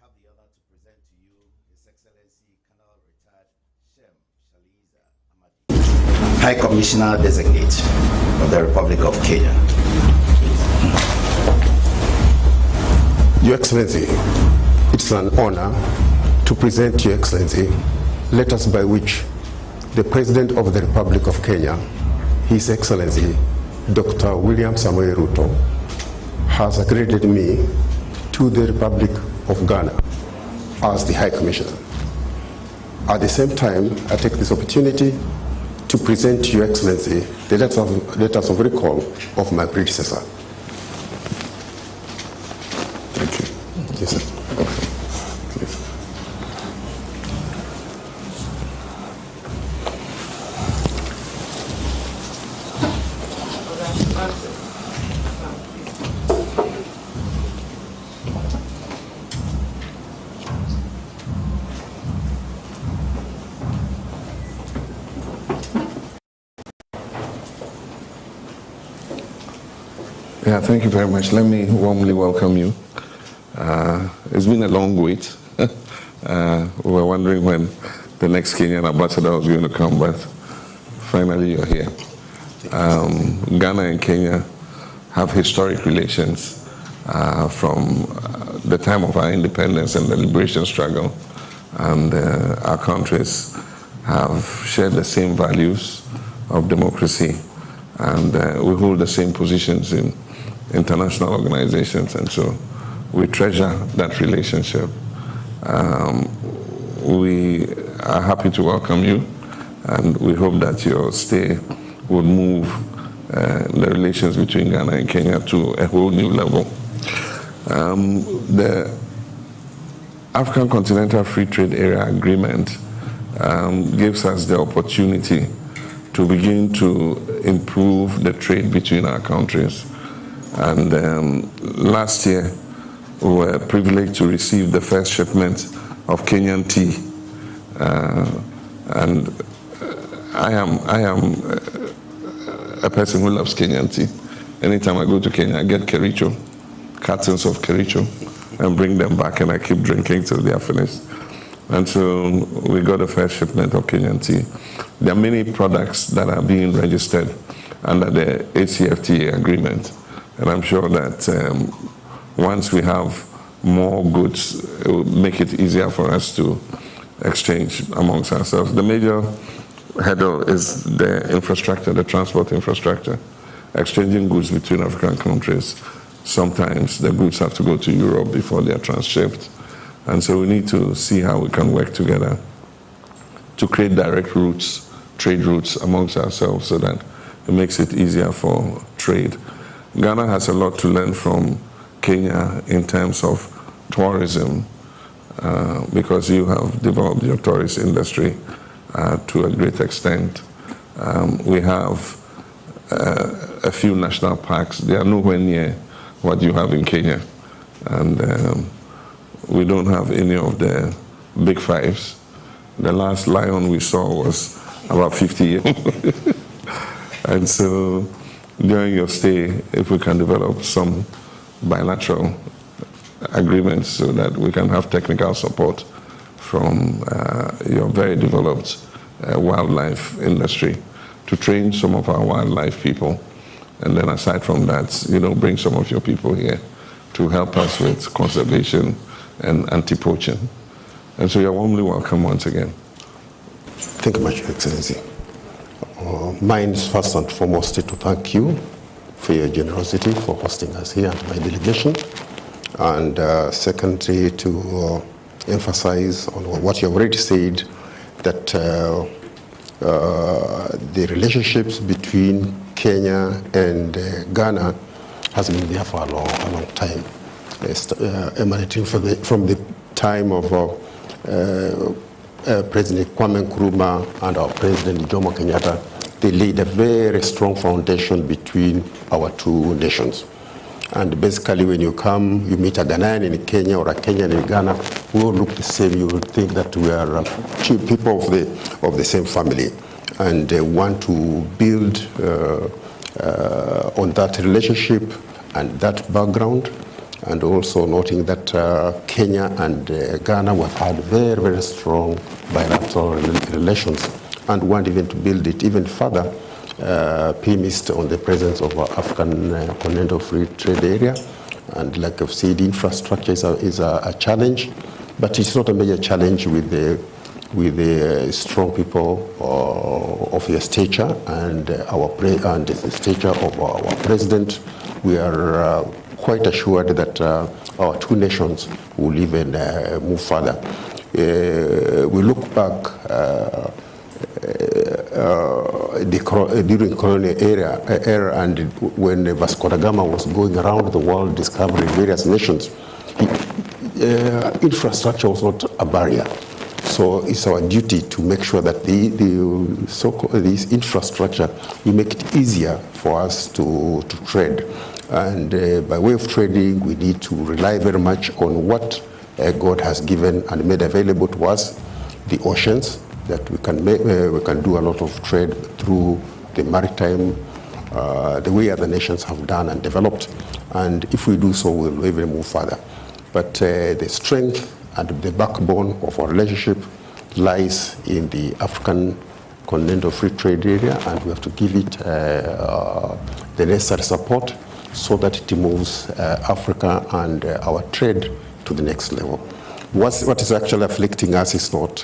have the honor to present to you His Excellency Colonel Retired Shem Amadi, High Commissioner Designate of the Republic of Kenya. Your Excellency, it's an honor to present to Your Excellency letters by which the President of the Republic of Kenya, His Excellency Dr. William Samoei Ruto, has accredited me to the Republic of Ghana as the High Commissioner. At the same time, I take this opportunity to present to Your Excellency the letters of recall of my predecessor. Thank you. Yes, sir. Please. Yeah, thank you very much. Let me warmly welcome you. It's been a long wait. We were wondering when the next Kenyan ambassador was going to come, but finally you're here. Ghana and Kenya have historic relations from the time of our independence and the liberation struggle, and our countries have shared the same values of democracy, and we hold the same positions in international organizations, and so we treasure that relationship. We are happy to welcome you, and we hope that your stay will move the relations between Ghana and Kenya to a whole new level. The African Continental Free Trade Area Agreement gives us the opportunity to begin to improve the trade between our countries. And last year, we were privileged to receive the first shipment of Kenyan tea. And I am a person who loves Kenyan tea. Anytime I go to Kenya, I get Kericho, cartons of Kericho, and bring them back, and I keep drinking till they are finished. And so we got the first shipment of Kenyan tea. There are many products that are being registered under the ACFTA agreement. And I'm sure that once we have more goods, it will make it easier for us to exchange amongst ourselves. The major hurdle is the infrastructure, the transport infrastructure, exchanging goods between African countries. Sometimes the goods have to go to Europe before they are transshipped. And so we need to see how we can work together to create direct routes, trade routes amongst ourselves, so that it makes it easier for trade. Ghana has a lot to learn from Kenya in terms of tourism, because you have developed your tourist industry to a great extent. We have a few national parks. They are nowhere near what you have in Kenya. And we don't have any of the big fives. The last lion we saw was about 50 years. And so during your stay, if we can develop some bilateral agreements so that we can have technical support from your very developed wildlife industry to train some of our wildlife people. And then aside from that, bring some of your people here to help us with conservation and anti-poaching. And so you're warmly welcome once again. Thank you much, Your Excellency. Mine is first and foremost to thank you for your generosity for hosting us here and my delegation. And secondly, to emphasize on what you have already said, that the relationships between Kenya and Ghana has been there for a long time, emanating from the time of President Kwame Nkrumah and our President Jomo Kenyatta. They laid a very strong foundation between our two nations. And basically, when you come, you meet a Ghanaian in Kenya or a Kenyan in Ghana, we all look the same. You would think that we are people of the same family, and want to build on that relationship and that background. and also noting that Kenya and Ghana have had very, very strong bilateral relations and want even to build it even further, premised on the presence of African Continental Free Trade Area. And like I've said, infrastructure is a challenge, but it's not a major challenge with the strong people of your stature and the stature of our president. We are quite assured that our two nations will even move further. We look back during colonial era and when Vasco da Gama was going around the world discovering various nations, infrastructure was not a barrier. So it's our duty to make sure that this infrastructure, we make it easier for us to trade. And by way of trading, we need to rely very much on what God has given and made available to us, the oceans, that we can do a lot of trade through the maritime, the way other nations have done and developed. And if we do so, we'll even move further. But the strength and the backbone of our relationship lies in the African Continental Free Trade Area, and we have to give it the necessary support so that it moves Africa and our trade to the next level. What is actually afflicting us is not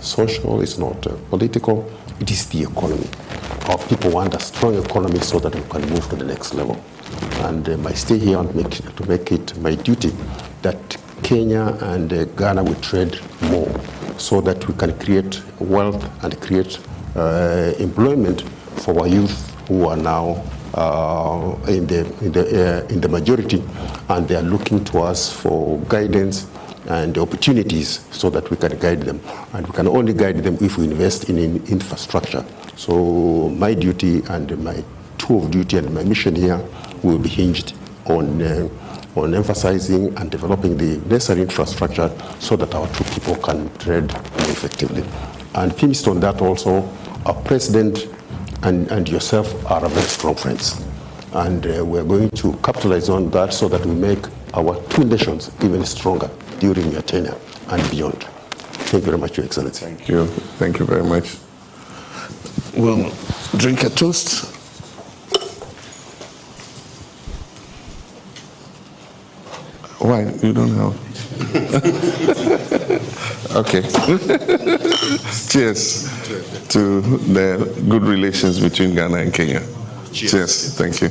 social, it's not political, it is the economy. Our people want a strong economy so that we can move to the next level. And my stay here and to make it my duty that Kenya and Ghana will trade more so that we can create wealth and create employment for our youth who are now in the majority, and they are looking to us for guidance and opportunities so that we can guide them. And we can only guide them if we invest in infrastructure. So my duty and my tour of duty and my mission here will be hinged on emphasizing and developing the necessary infrastructure so that our two people can trade more effectively. And premised on that also, our president and yourself are very strong friends. And we're going to capitalize on that so that we make our two nations even stronger during your tenure and beyond. Thank you very much, Your Excellency. Thank you. Thank you very much. We'll drink a toast. Why? You don't have? Okay. Cheers to the good relations between Ghana and Kenya. Cheers. Thank you.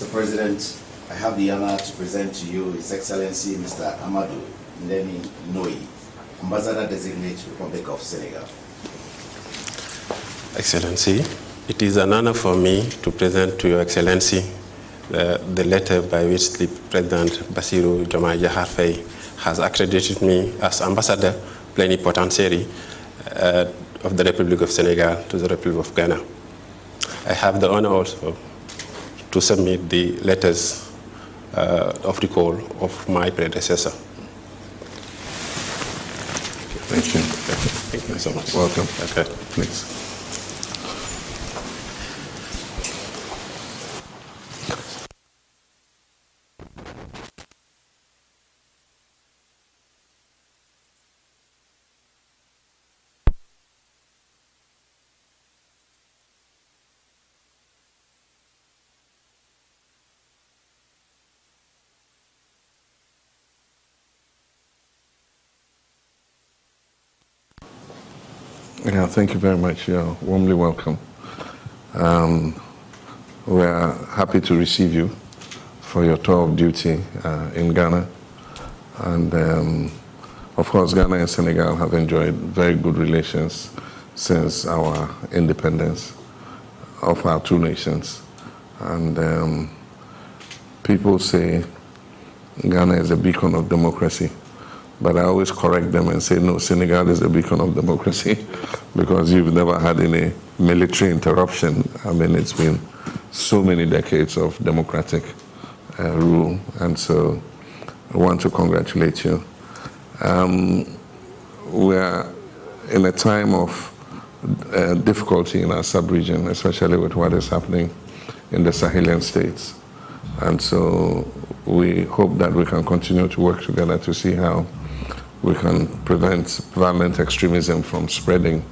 Mr. President, I have the honor to present to you His Excellency Mr. Amadou, Ndene, Ndoye, Ambassador-designate Republic of Senegal. Excellency, it is an honor for me to present to Your Excellency the letter by which the President Bassirou Diomaye Diakhar Faye has accredited me as Ambassador Plenipotentiary of the Republic of Senegal to the Republic of Ghana. I have the honor also to submit the letters of recall of my predecessor. Thank you. Thank you so much. Welcome. Okay. Please. Yeah, thank you very much. You're warmly welcome. We are happy to receive you for your tour of duty in Ghana. And of course, Ghana and Senegal have enjoyed very good relations since our independence of our two nations. And people say Ghana is a beacon of democracy. But I always correct them and say, no, Senegal is a beacon of democracy because you've never had any military interruption. I mean, it's been so many decades of democratic rule. And so I want to congratulate you. We are in a time of difficulty in our sub-region, especially with what is happening in the Sahelian states. And so we hope that we can continue to work together to see how we can prevent violent extremism from spreading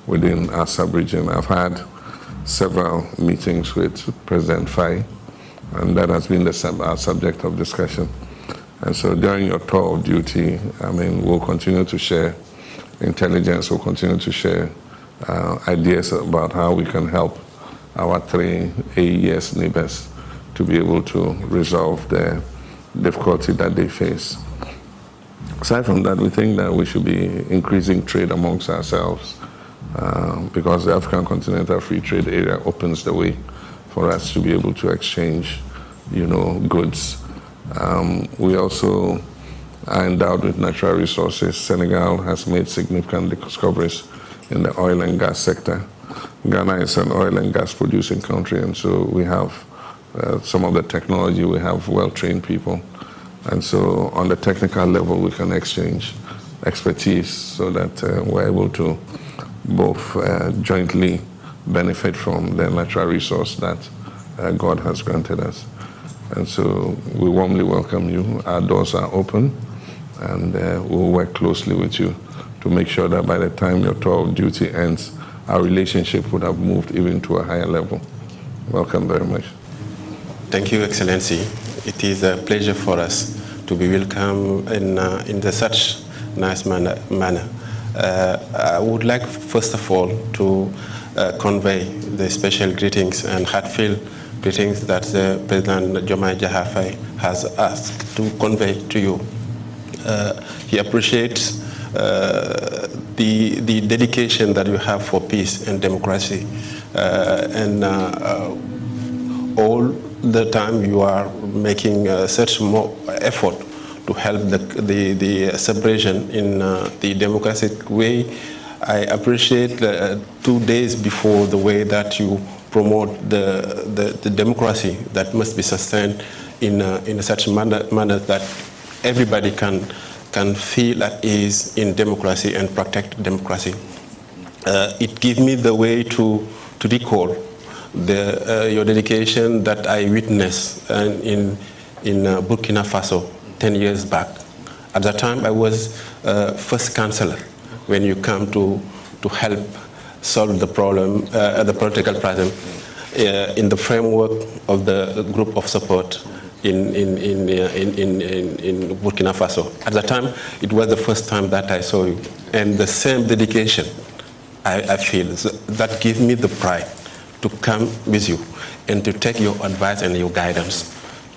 within our sub-region. I've had several meetings with President Faye, and that has been our subject of discussion. And so during your tour of duty, I mean, we'll continue to share intelligence, we'll continue to share ideas about how we can help our three AES neighbors to be able to resolve the difficulty that they face. Aside from that, we think that we should be increasing trade amongst ourselves because the African Continental Free Trade Area opens the way for us to be able to exchange, goods. We also are endowed with natural resources. Senegal has made significant discoveries in the oil and gas sector. Ghana is an oil and gas producing country, and so we have some of the technology, we have well-trained people. And so on the technical level, we can exchange expertise so that we're able to both jointly benefit from the natural resource that God has granted us. And so we warmly welcome you. Our doors are open, and we'll work closely with you to make sure that by the time your tour of duty ends, our relationship would have moved even to a higher level. Welcome very much. Thank you, Excellency. It is a pleasure for us to be welcome in such nice manner. I would like, first of all, to convey the special greetings and heartfelt greetings that President Diomaye Diakhar Faye has asked to convey to you. He appreciates the dedication that you have for peace and democracy, and all the time you are making such more effort to help the separation in the democratic way. I appreciate 2 days before the way that you promote the democracy that must be sustained in such manner that everybody can feel at ease in democracy and protect democracy. It gives me the way to recall your dedication that I witnessed in Burkina Faso 10 years back. At that time, I was first counselor when you come to help solve the problem, the political problem, in the framework of the group of support in Burkina Faso. At that time, it was the first time that I saw you, and the same dedication I feel that gives me the pride to come with you. and to take your advice and your guidance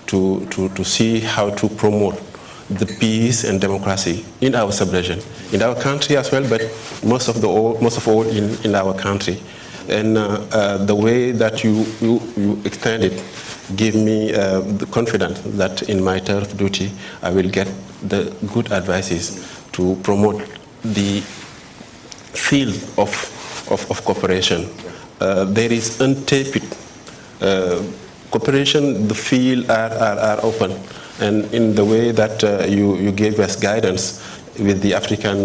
to see how to promote the peace and democracy in our sub-region, in our country as well, but most of all in our country. And the way that you extend it give me the confidence that in my turn of duty I will get the good advices to promote the field of cooperation. There is untapped cooperation. The field are open, and in the way that you gave us guidance with the African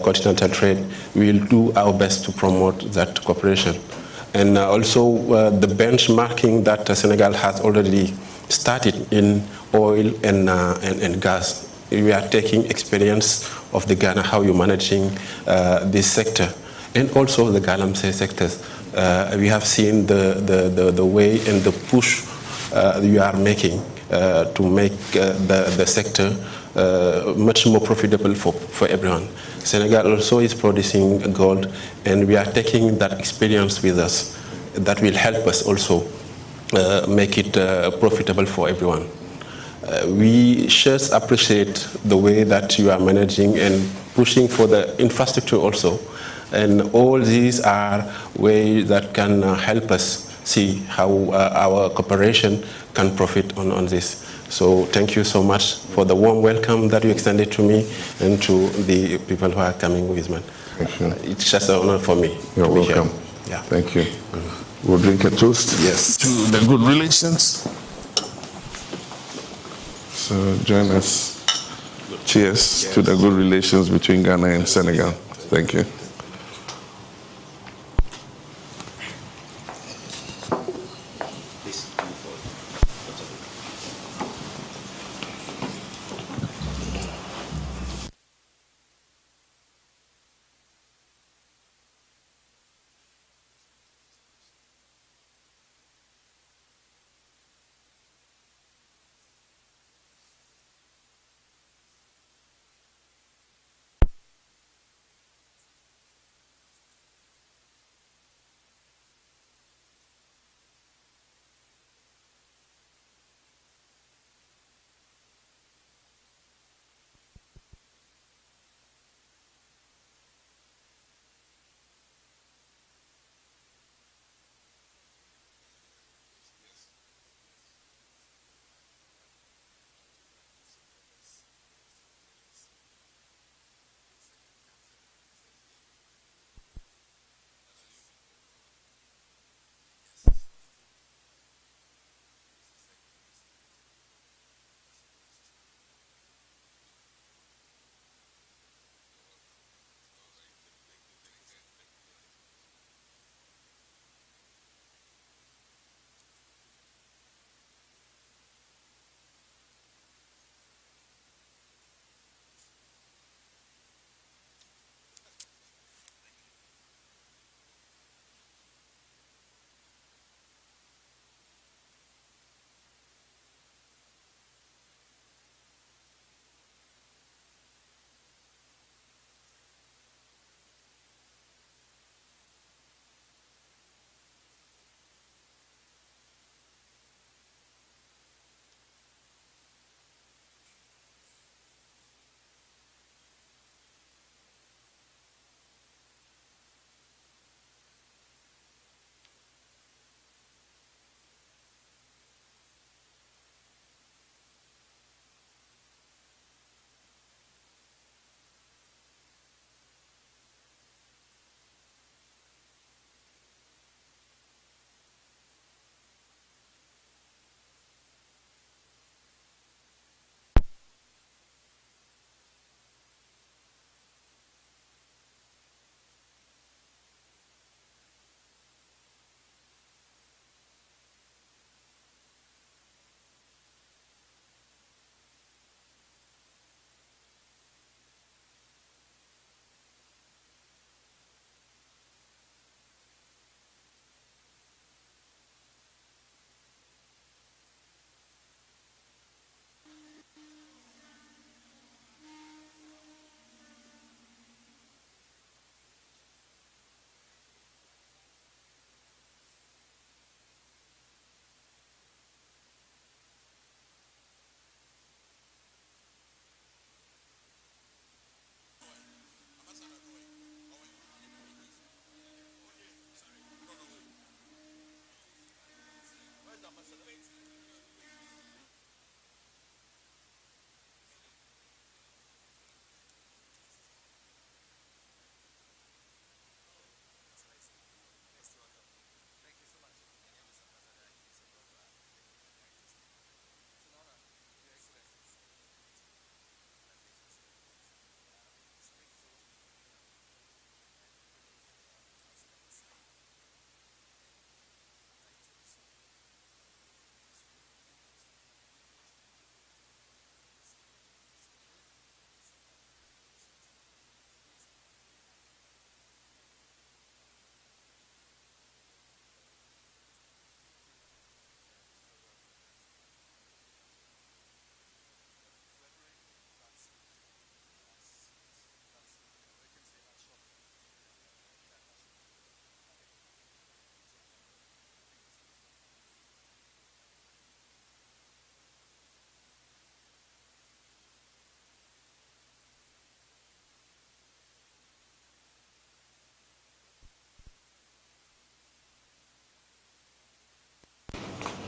continental trade, we will do our best to promote that cooperation. And also the benchmarking that Senegal has already started in oil and gas. We are taking experience of the Ghana, how you're managing this sector, and also the Galamsey sectors. We have seen the way and the push you are making to make the sector much more profitable for everyone. Senegal also is producing gold, and we are taking that experience with us. That will help us also make it profitable for everyone. We just appreciate the way that you are managing and pushing for the infrastructure also. And all these are ways that can help us see how our cooperation can profit on this. So thank you so much for the warm welcome that you extended to me and to the people who are coming with me. Thank you. It's just an honor for me. You're to be welcome. Here. Yeah. Thank you. We'll drink a toast. Yes. To the good relations. So join us. Cheers to the good relations between Ghana and Senegal. Thank you.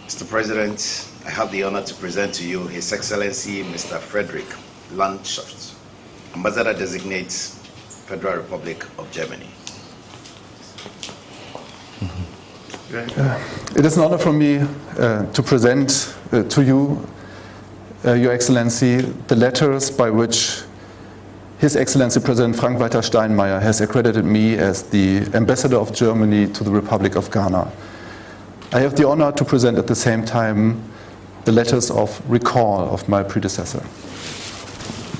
Mr. President, I have the honor to present to you His Excellency Mr. Frederik Landshöft, Ambassador Designate, Federal Republic of Germany. It is an honor for me to present to you, Your Excellency, the letters by which His Excellency President Frank-Walter Steinmeier has accredited me as the Ambassador of Germany to the Republic of Ghana. I have the honor to present at the same time the letters of recall of my predecessor.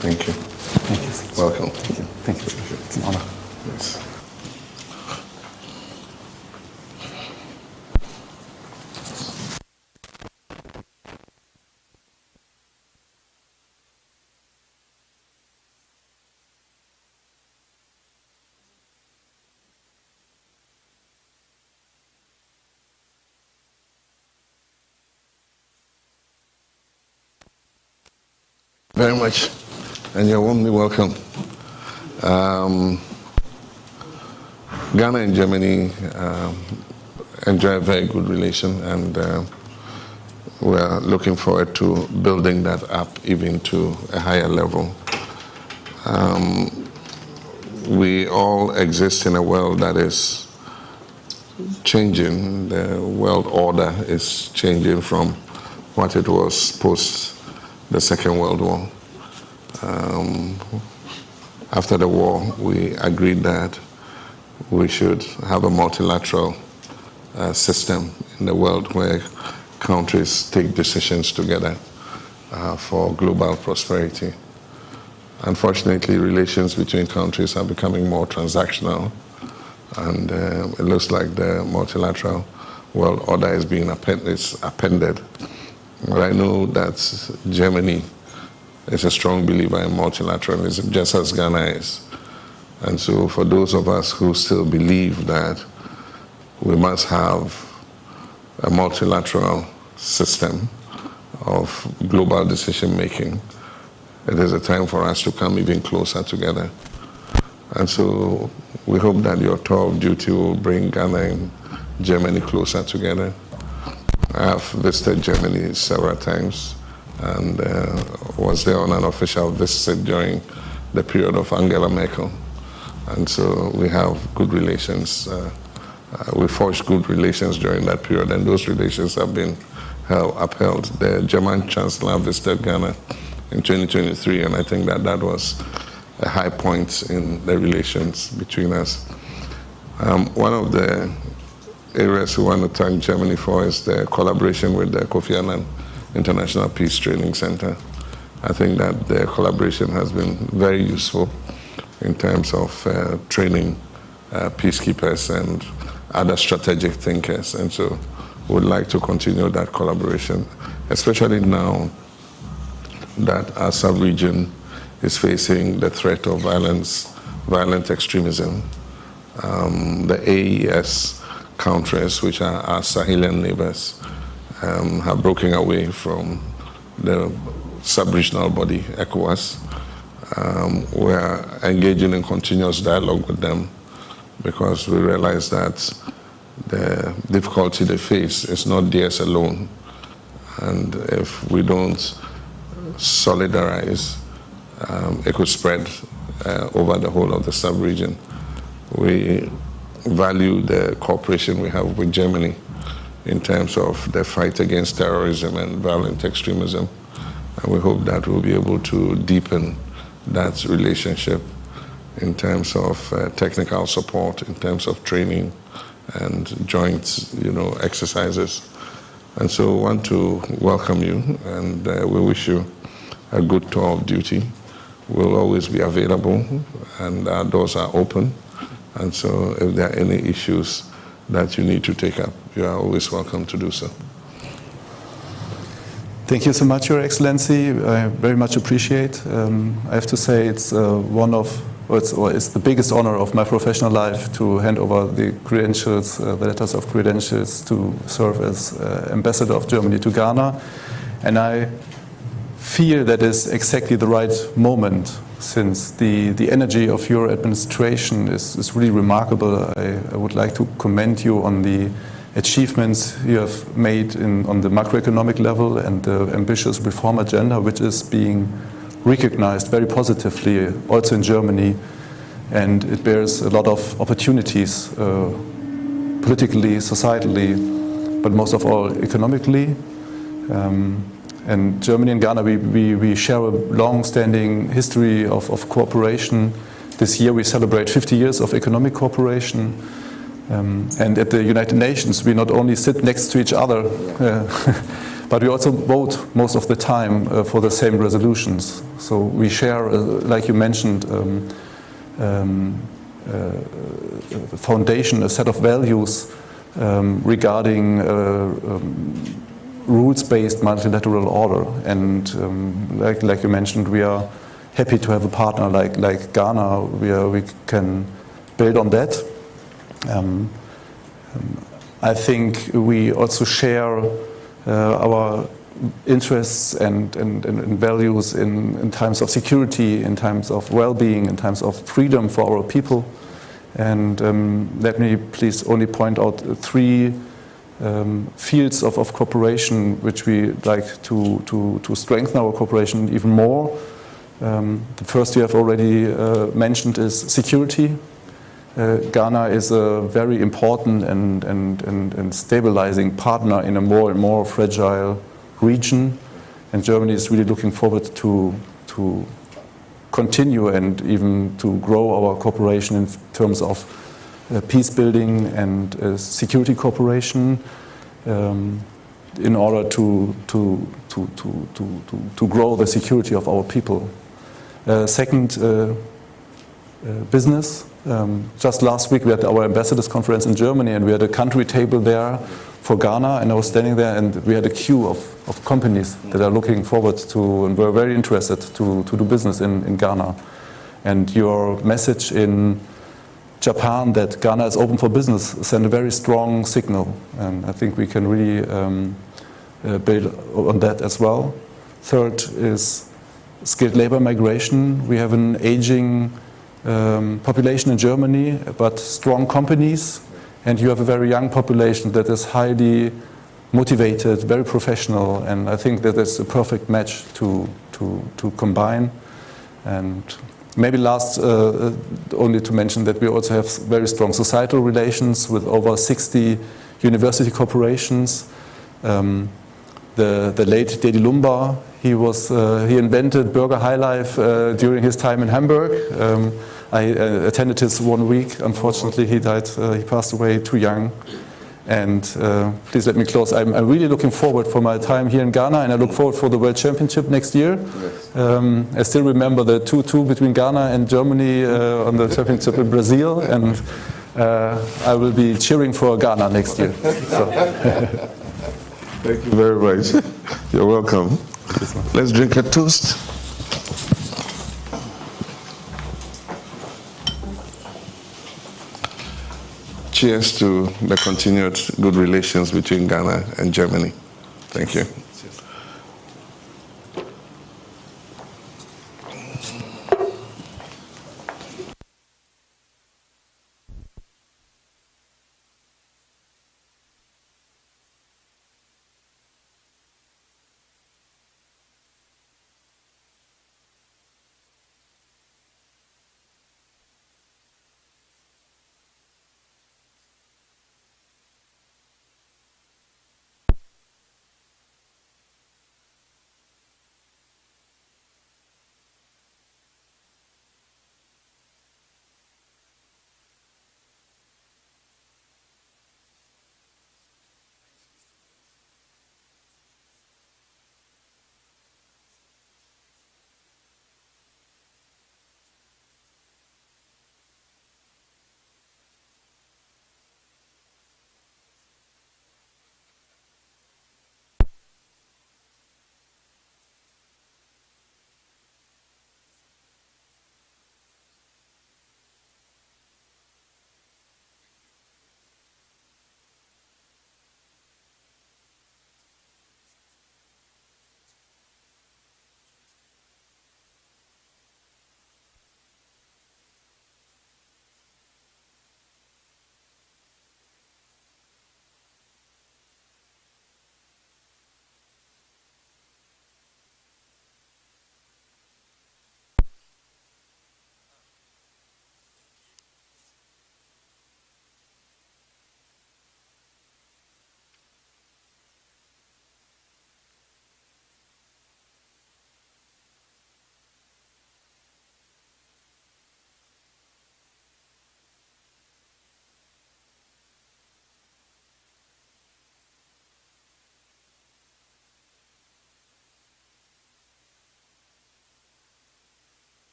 Thank you. Thank you. Welcome. Thank you. Thank you. It's an honor. Yes. Very much, and you're warmly welcome. Ghana and Germany enjoy a very good relation, and we're looking forward to building that up even to a higher level. We all exist in a world that is changing. The world order is changing from what it was post the Second World War. After the war, we agreed that we should have a multilateral system in the world where countries take decisions together for global prosperity. Unfortunately, relations between countries are becoming more transactional, and it looks like the multilateral world order is being appended. But I know that Germany is a strong believer in multilateralism, just as Ghana is. And so for those of us who still believe that we must have a multilateral system of global decision-making, it is a time for us to come even closer together. And so we hope that your tour of duty will bring Ghana and Germany closer together. I have visited Germany several times and was there on an official visit during the period of Angela Merkel. And so we have good relations. We forged good relations during that period, and those relations have been upheld. The German Chancellor visited Ghana in 2023, and I think that that was a high point in the relations between us. One of the areas we want to thank Germany for is the collaboration with the Kofi Annan International Peace Training Center. I think that the collaboration has been very useful in terms of training peacekeepers and other strategic thinkers. And so we would like to continue that collaboration, especially now that our sub-region is facing the threat of violent extremism. The AES countries, which are our Sahelian neighbors, have broken away from the sub-regional body, ECOWAS. We are engaging in continuous dialogue with them because we realize that the difficulty they face is not theirs alone. And if we don't solidarize, it could spread over the whole of the sub-region. We value the cooperation we have with Germany in terms of the fight against terrorism and violent extremism. And we hope that we'll be able to deepen that relationship in terms of technical support, in terms of training and joint, exercises. And so we want to welcome you, and we wish you a good tour of duty. We'll always be available, and our doors are open. And so if there are any issues that you need to take up, you are always welcome to do so. Thank you so much, Your Excellency. I very much appreciate. I have to say it's it's the biggest honor of my professional life to hand over the credentials, the letters of credentials, to serve as Ambassador of Germany to Ghana. And I feel that is exactly the right moment, since the energy of your administration is really remarkable. I would like to commend you on the achievements you have made on the macroeconomic level and the ambitious reform agenda, which is being recognized very positively also in Germany, and it bears a lot of opportunities politically, societally, but most of all economically. And Germany and Ghana, we share a long-standing history of cooperation. This year we celebrate 50 years of economic cooperation. And at the United Nations, we not only sit next to each other, but we also vote most of the time for the same resolutions. So we share, like you mentioned, a foundation, a set of values regarding rules-based multilateral order. And like you mentioned, we are happy to have a partner like Ghana, where we can build on that. I think we also share our interests and values in times of security, in times of well-being, in times of freedom for our people. And let me please only point out three fields of cooperation which we like to strengthen our cooperation even more. The first you have already mentioned is security. Ghana is a very important and stabilizing partner in a more and more fragile region, and Germany is really looking forward to continue and even to grow our cooperation in terms of peace building and security cooperation in order to grow the security of our people. Second, business. Just last week we had our ambassadors conference in Germany, and we had a country table there for Ghana, and I was standing there and we had a queue of companies that are looking forward to and were very interested to do business in Ghana. And your message in Japan that Ghana is open for business sent a very strong signal, and I think we can really build on that as well. Third is skilled labor migration. We have an aging population in Germany, but strong companies, and you have a very young population that is highly motivated, very professional, and I think that is a perfect match to combine. And maybe last, only to mention that we also have very strong societal relations with over 60 university corporations. The late Ndene Lumba, he invented Burger High Life during his time in Hamburg. I attended his 1 week. Unfortunately, he died. He passed away too young. And please let me close. I'm really looking forward for my time here in Ghana, and I look forward for the World Championship next year. Yes. I still remember the 2-2 between Ghana and Germany on the championship in Brazil, and I will be cheering for Ghana next year. So. Thank you very much. You're welcome. Let's drink a toast. Cheers to the continued good relations between Ghana and Germany. Thank you.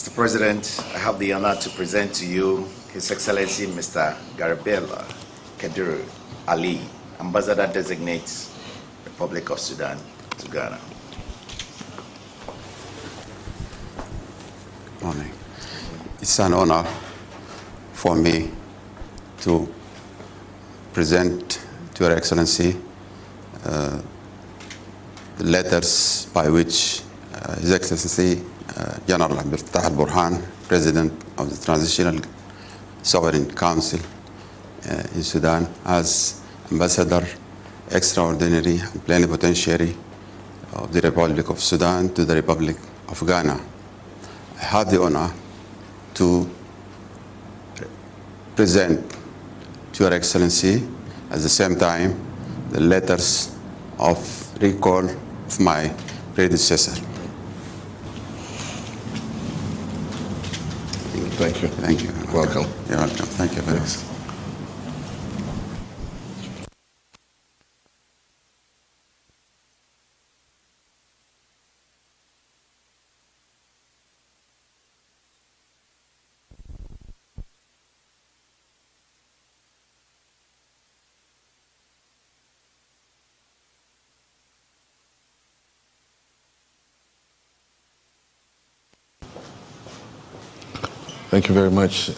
Mr. President, I have the honor to present to you His Excellency Mr. Gariballa Khidir Ali, Ambassador Designate, Republic of Sudan to Ghana. Morning. It's an honor for me to present to Your Excellency the letters by which His Excellency General Abdel Fattah al-Burhan, President of the Transitional Sovereign Council in Sudan, as Ambassador Extraordinary and Plenipotentiary of the Republic of Sudan to the Republic of Ghana. I have the honor to present to Your Excellency at the same time the letters of recall of my predecessor. Thank you. Thank you. Welcome. You're welcome. Thank you very much. Thank you very much,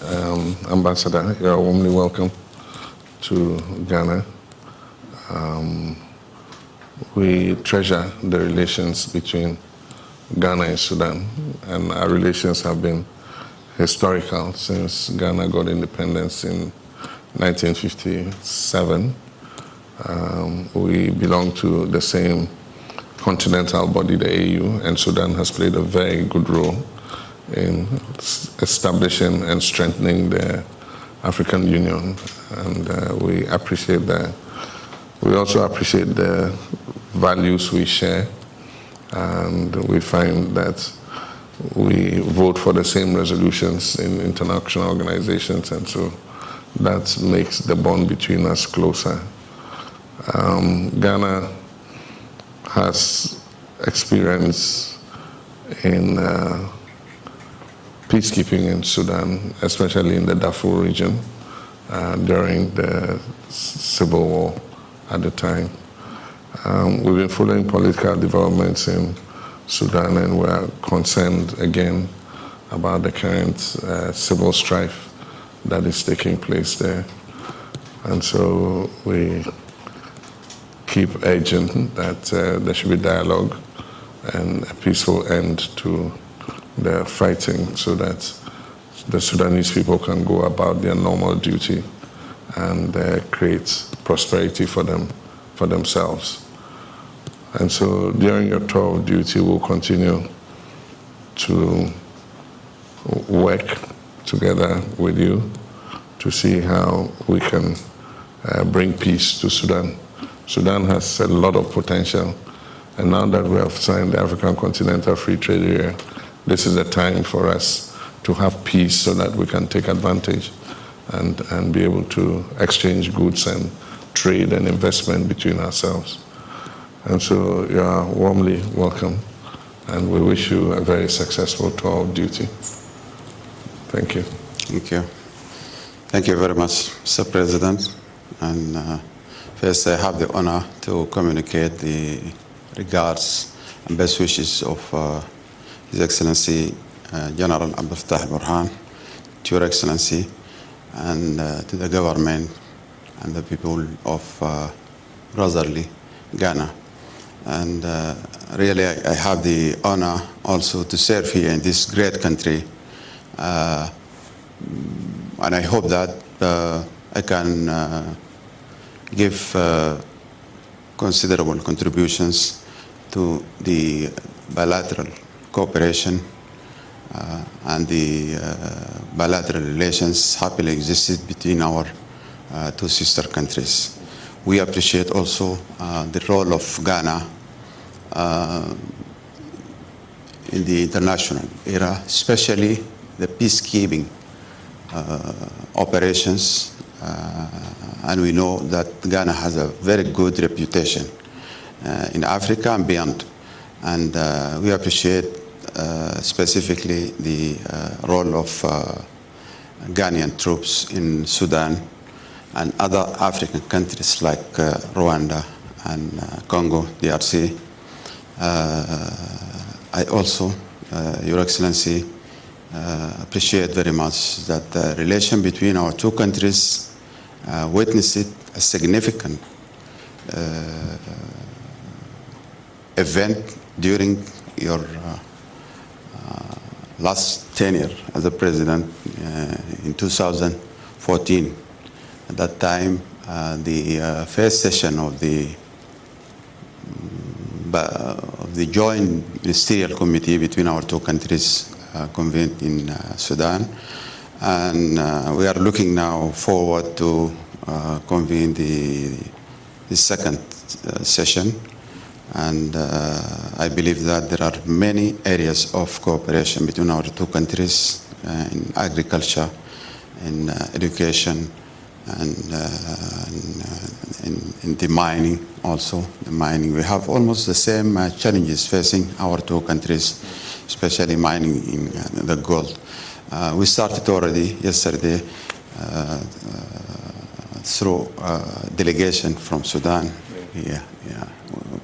Ambassador. You're warmly welcome to Ghana. We treasure the relations between Ghana and Sudan, and our relations have been historical since Ghana got independence in 1957. We belong to the same continental body, the AU, and Sudan has played a very good role in establishing and strengthening the African Union, and we appreciate that. We also appreciate the values we share, and we find that we vote for the same resolutions in international organizations, and so that makes the bond between us closer. Ghana has experience in peacekeeping in Sudan, especially in the Darfur region, during the civil war at the time. We've been following political developments in Sudan, and we're concerned again about the current civil strife that is taking place there. And so we keep urging that there should be dialogue and a peaceful end to the fighting, so that the Sudanese people can go about their normal duty and create prosperity for themselves. And so during your tour of duty, we'll continue to work together with you to see how we can bring peace to Sudan. Sudan has a lot of potential, and now that we have signed the African Continental Free Trade Area, this is the time for us to have peace so that we can take advantage and be able to exchange goods and trade and investment between ourselves. And so you are warmly welcome, and we wish you a very successful tour of duty. Thank you. Thank you. Thank you very much, Mr. President. And first, I have the honor to communicate the regards and best wishes of His Excellency General Abdel Fattah al-Burhan, to Your Excellency, and to the government and the people of brotherly Ghana. And really, I have the honor also to serve here in this great country. And I hope that I can give considerable contributions to the bilateral cooperation and the bilateral relations happily existed between our two sister countries. We appreciate also the role of Ghana in the international era, especially the peacekeeping operations, and we know that Ghana has a very good reputation in Africa and beyond. And we appreciate specifically the role of Ghanaian troops in Sudan and other African countries like Rwanda and Congo, DRC. I also, Your Excellency, appreciate very much that the relation between our two countries witnessed a significant event during your last tenure as a president in 2014. At that time, the first session of the Joint Ministerial Committee between our two countries convened in Sudan, and we are looking now forward to convene the second session. And I believe that there are many areas of cooperation between our two countries in agriculture, in education, and in the mining also. The mining, we have almost the same challenges facing our two countries, especially mining in the gold. We started already yesterday through a delegation from Sudan.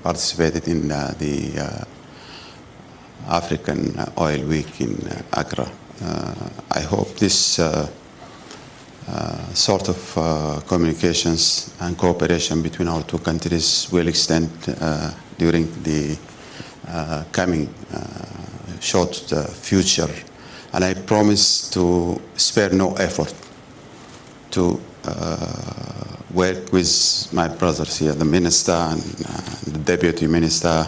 Participated in the African Oil Week in Accra. I hope this sort of communications and cooperation between our two countries will extend during the coming short future. And I promise to spare no effort to work with my brothers here, the minister and the deputy minister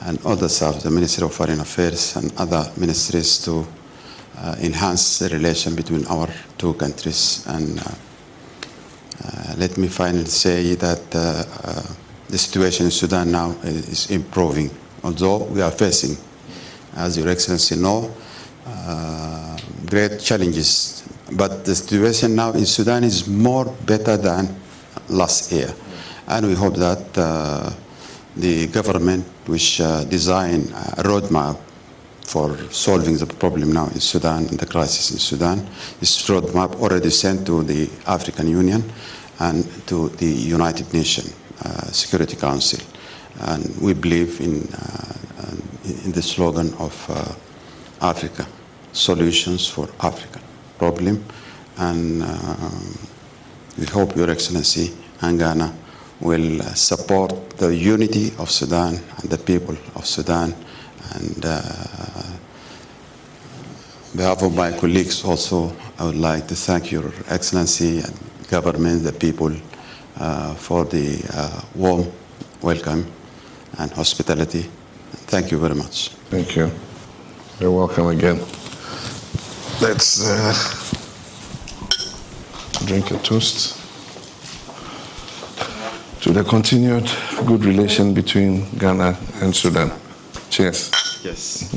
and other staff, the Ministry of Foreign Affairs and other ministries, to enhance the relation between our two countries. And let me finally say that the situation in Sudan now is improving, although we are facing, as Your Excellency know, great challenges. But the situation now in Sudan is more better than last year. And we hope that the government, which designed a roadmap for solving the problem now in Sudan, the crisis in Sudan, this roadmap already sent to the African Union and to the United Nations Security Council. And we believe in the slogan of Africa, solutions for Africa problem, and we hope Your Excellency and Ghana will support the unity of Sudan and the people of Sudan. And on behalf of my colleagues also, I would like to thank Your Excellency and government, the people, for the warm welcome and hospitality. Thank you very much. Thank you. You're welcome again. Let's drink a toast to the continued good relation between Ghana and Sudan. Cheers. Yes.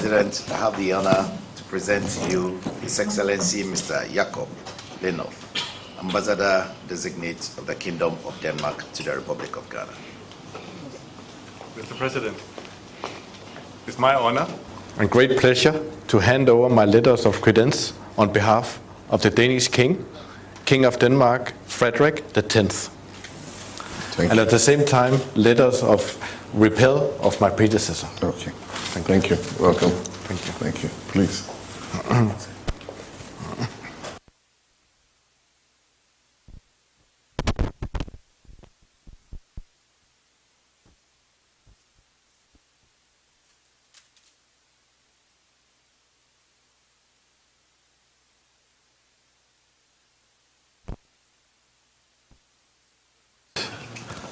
President, I have the honor to present to you His Excellency Mr. Jakob, Linulf, Ambassador Designate of the Kingdom of Denmark to the Republic of Ghana. Mr. President, it's my honor and great pleasure to hand over my letters of credence on behalf of the Danish King, King of Denmark, Frederik X. And at the same time, letters of repel of my predecessor. Okay. Thank you. Welcome. Thank you. Thank you. Please.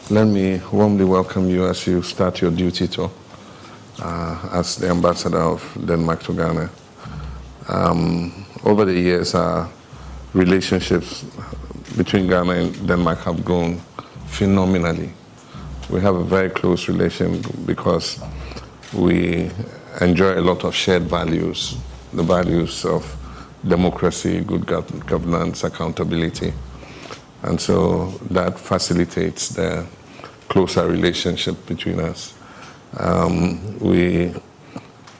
Let me warmly welcome you as you start your duty tour as the ambassador of Denmark to Ghana. Over the years, our relationships between Ghana and Denmark have grown phenomenally. We have a very close relation because we enjoy a lot of shared values, the values of democracy, good governance, accountability. And so that facilitates the closer relationship between us. We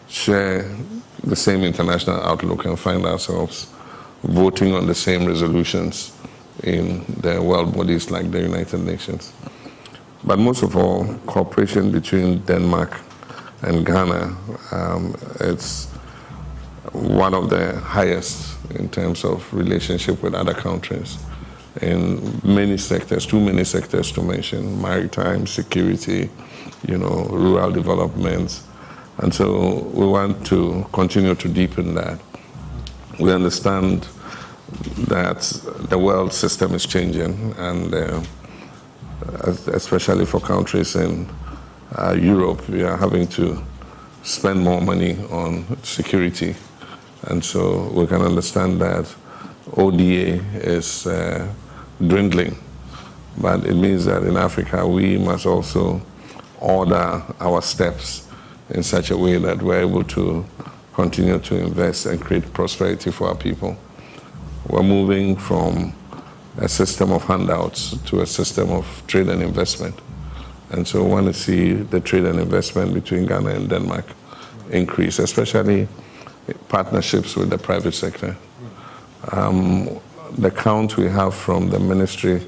share the same international outlook and find ourselves voting on the same resolutions in the world bodies like the United Nations. But most of all, cooperation between Denmark and Ghana, it's one of the highest in terms of relationship with other countries. In many sectors, too many sectors to mention, maritime, security, rural development. And so we want to continue to deepen that. We understand that the world system is changing, and especially for countries in Europe, we are having to spend more money on security. And so we can understand that ODA is dwindling, but it means that in Africa we must also order our steps in such a way that we're able to continue to invest and create prosperity for our people. We're moving from a system of handouts to a system of trade and investment. And so we want to see the trade and investment between Ghana and Denmark increase, especially partnerships with the private sector. The count we have from the Ministry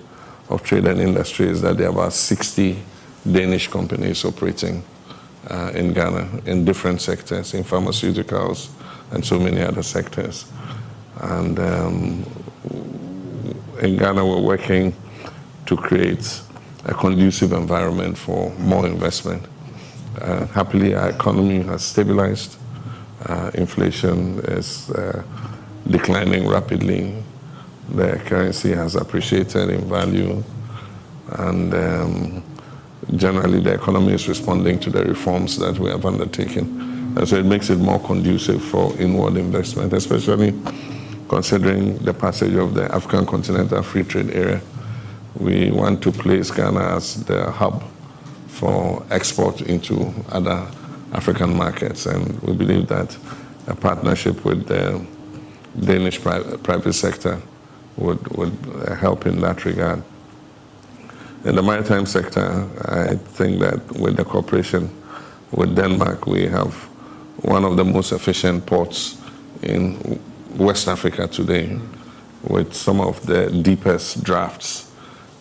of Trade and Industry is that there are about 60 Danish companies operating in Ghana in different sectors, in pharmaceuticals and so many other sectors. And in Ghana, we're working to create a conducive environment for more investment. Happily, our economy has stabilized. Inflation is declining rapidly. The currency has appreciated in value, and generally the economy is responding to the reforms that we have undertaken. And so it makes it more conducive for inward investment, especially considering the passage of the African Continental Free Trade Area. We want to place Ghana as the hub for export into other African markets, and we believe that a partnership with the Danish private sector would help in that regard. In the maritime sector, I think that with the cooperation with Denmark, we have one of the most efficient ports in West Africa today, with some of the deepest drafts.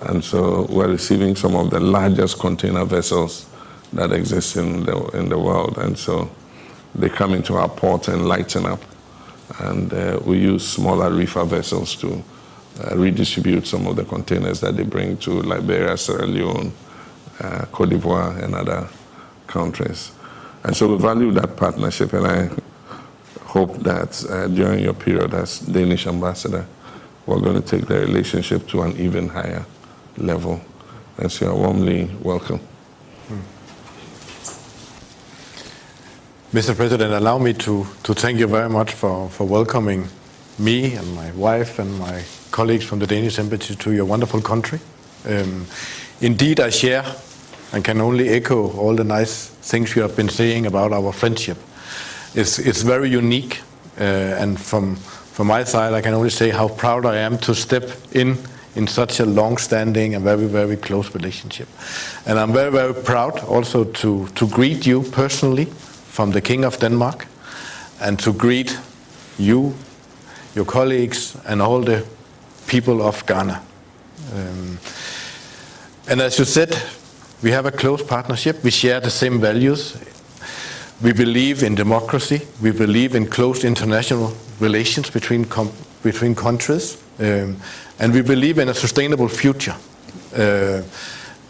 And so we're receiving some of the largest container vessels that exist in the world. And so they come into our port and lighten up. And we use smaller reefer vessels to redistribute some of the containers that they bring to Liberia, Sierra Leone, Cote d'Ivoire, and other countries. And so we value that partnership, and I hope that during your period as Danish ambassador, we're going to take the relationship to an even higher level. And so you're warmly welcome. Mr. President, allow me to thank you very much for welcoming me and my wife and my colleagues from the Danish Embassy to your wonderful country. Indeed, I share and can only echo all the nice things you have been saying about our friendship. it's very unique. And from my side, I can only say how proud I am to step in such a long-standing and very, very close relationship. And I'm very, very proud also to greet you personally from the King of Denmark, and to greet you, your colleagues, and all the people of Ghana. And as you said, we have a close partnership. We share the same values. We believe in democracy. We believe in close international relations between countries. And we believe in a sustainable future.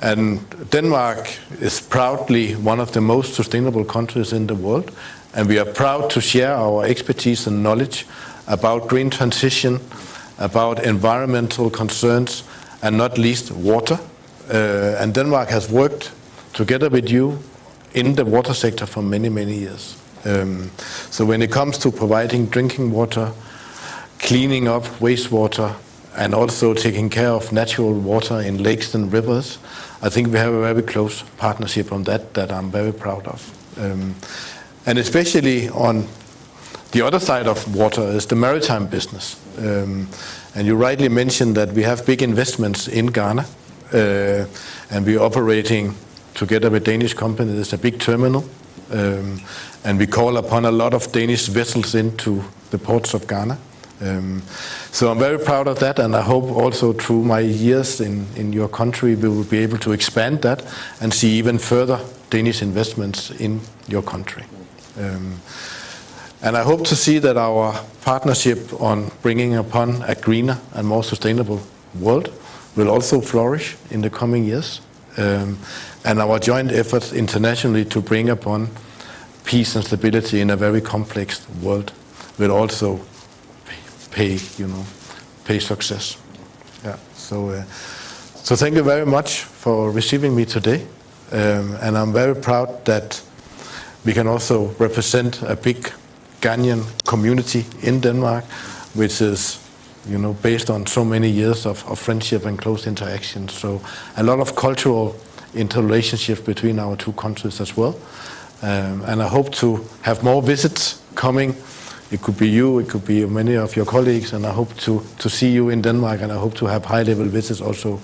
And Denmark is proudly one of the most sustainable countries in the world. And we are proud to share our expertise and knowledge about green transition, about environmental concerns, and not least water. And Denmark has worked together with you in the water sector for many, many years. So when it comes to providing drinking water, cleaning up wastewater, and also taking care of natural water in lakes and rivers, I think we have a very close partnership on that I'm very proud of. And especially on the other side of water is the maritime business. And you rightly mentioned that we have big investments in Ghana, and we're operating together with Danish companies. It's a big terminal, and we call upon a lot of Danish vessels into the ports of Ghana. So I'm very proud of that, and I hope also through my years in your country we will be able to expand that and see even further Danish investments in your country. And I hope to see that our partnership on bringing upon a greener and more sustainable world will also flourish in the coming years. And our joint efforts internationally to bring upon peace and stability in a very complex world will also pay success. Yeah. So thank you very much for receiving me today. And I'm very proud that we can also represent a big Ghanaian community in Denmark, which is, based on so many years of friendship and close interaction. So a lot of cultural interrelationship between our two countries as well. And I hope to have more visits coming. It could be you, it could be many of your colleagues, and I hope to see you in Denmark, and I hope to have high-level visits also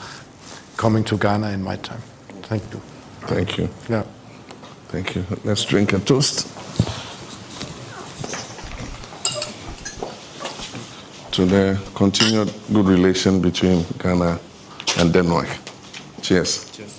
coming to Ghana in my time. Thank you. Thank you. Yeah. Thank you. Let's drink a toast to the continued good relation between Ghana and Denmark. Cheers. Cheers.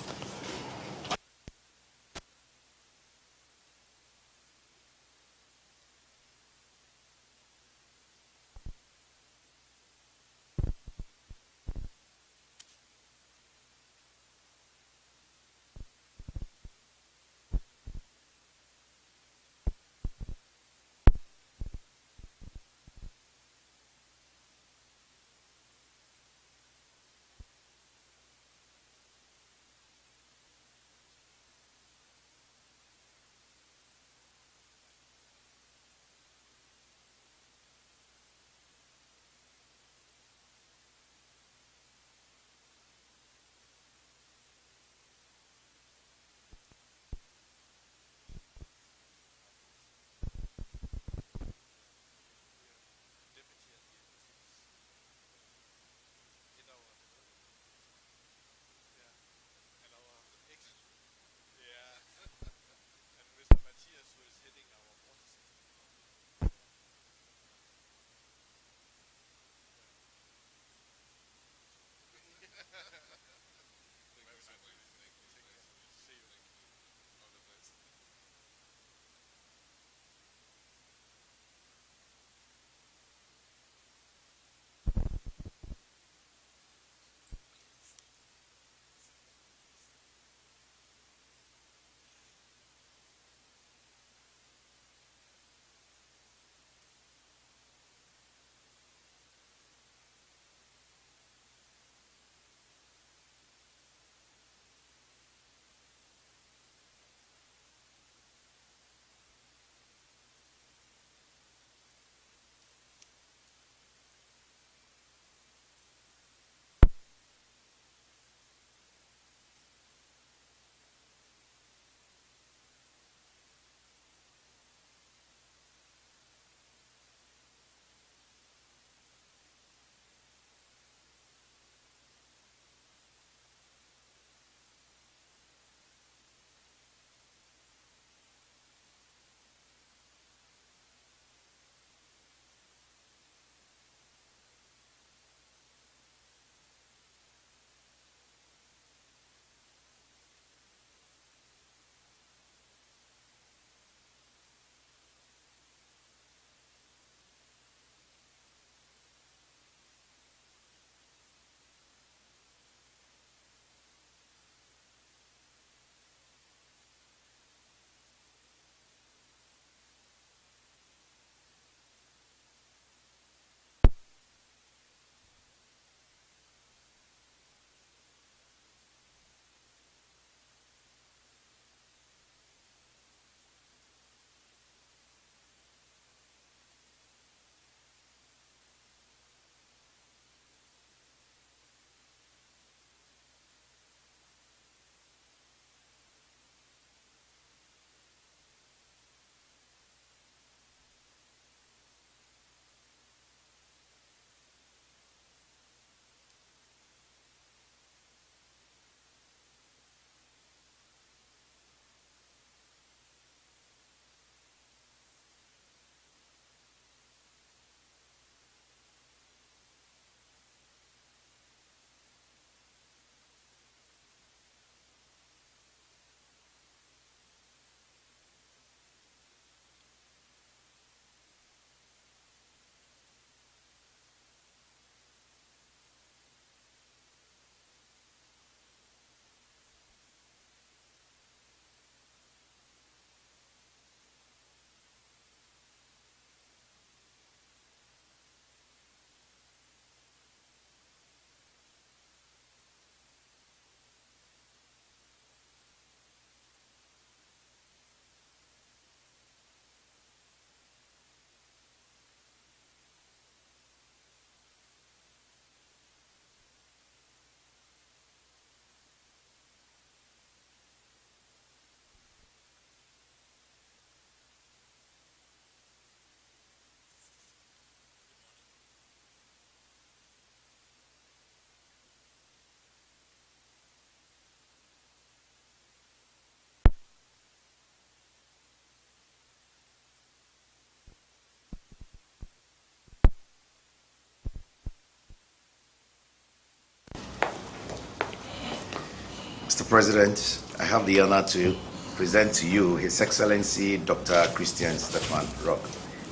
Mr. President, I have the honor to present to you His Excellency Dr. Christian Stefan Rogg,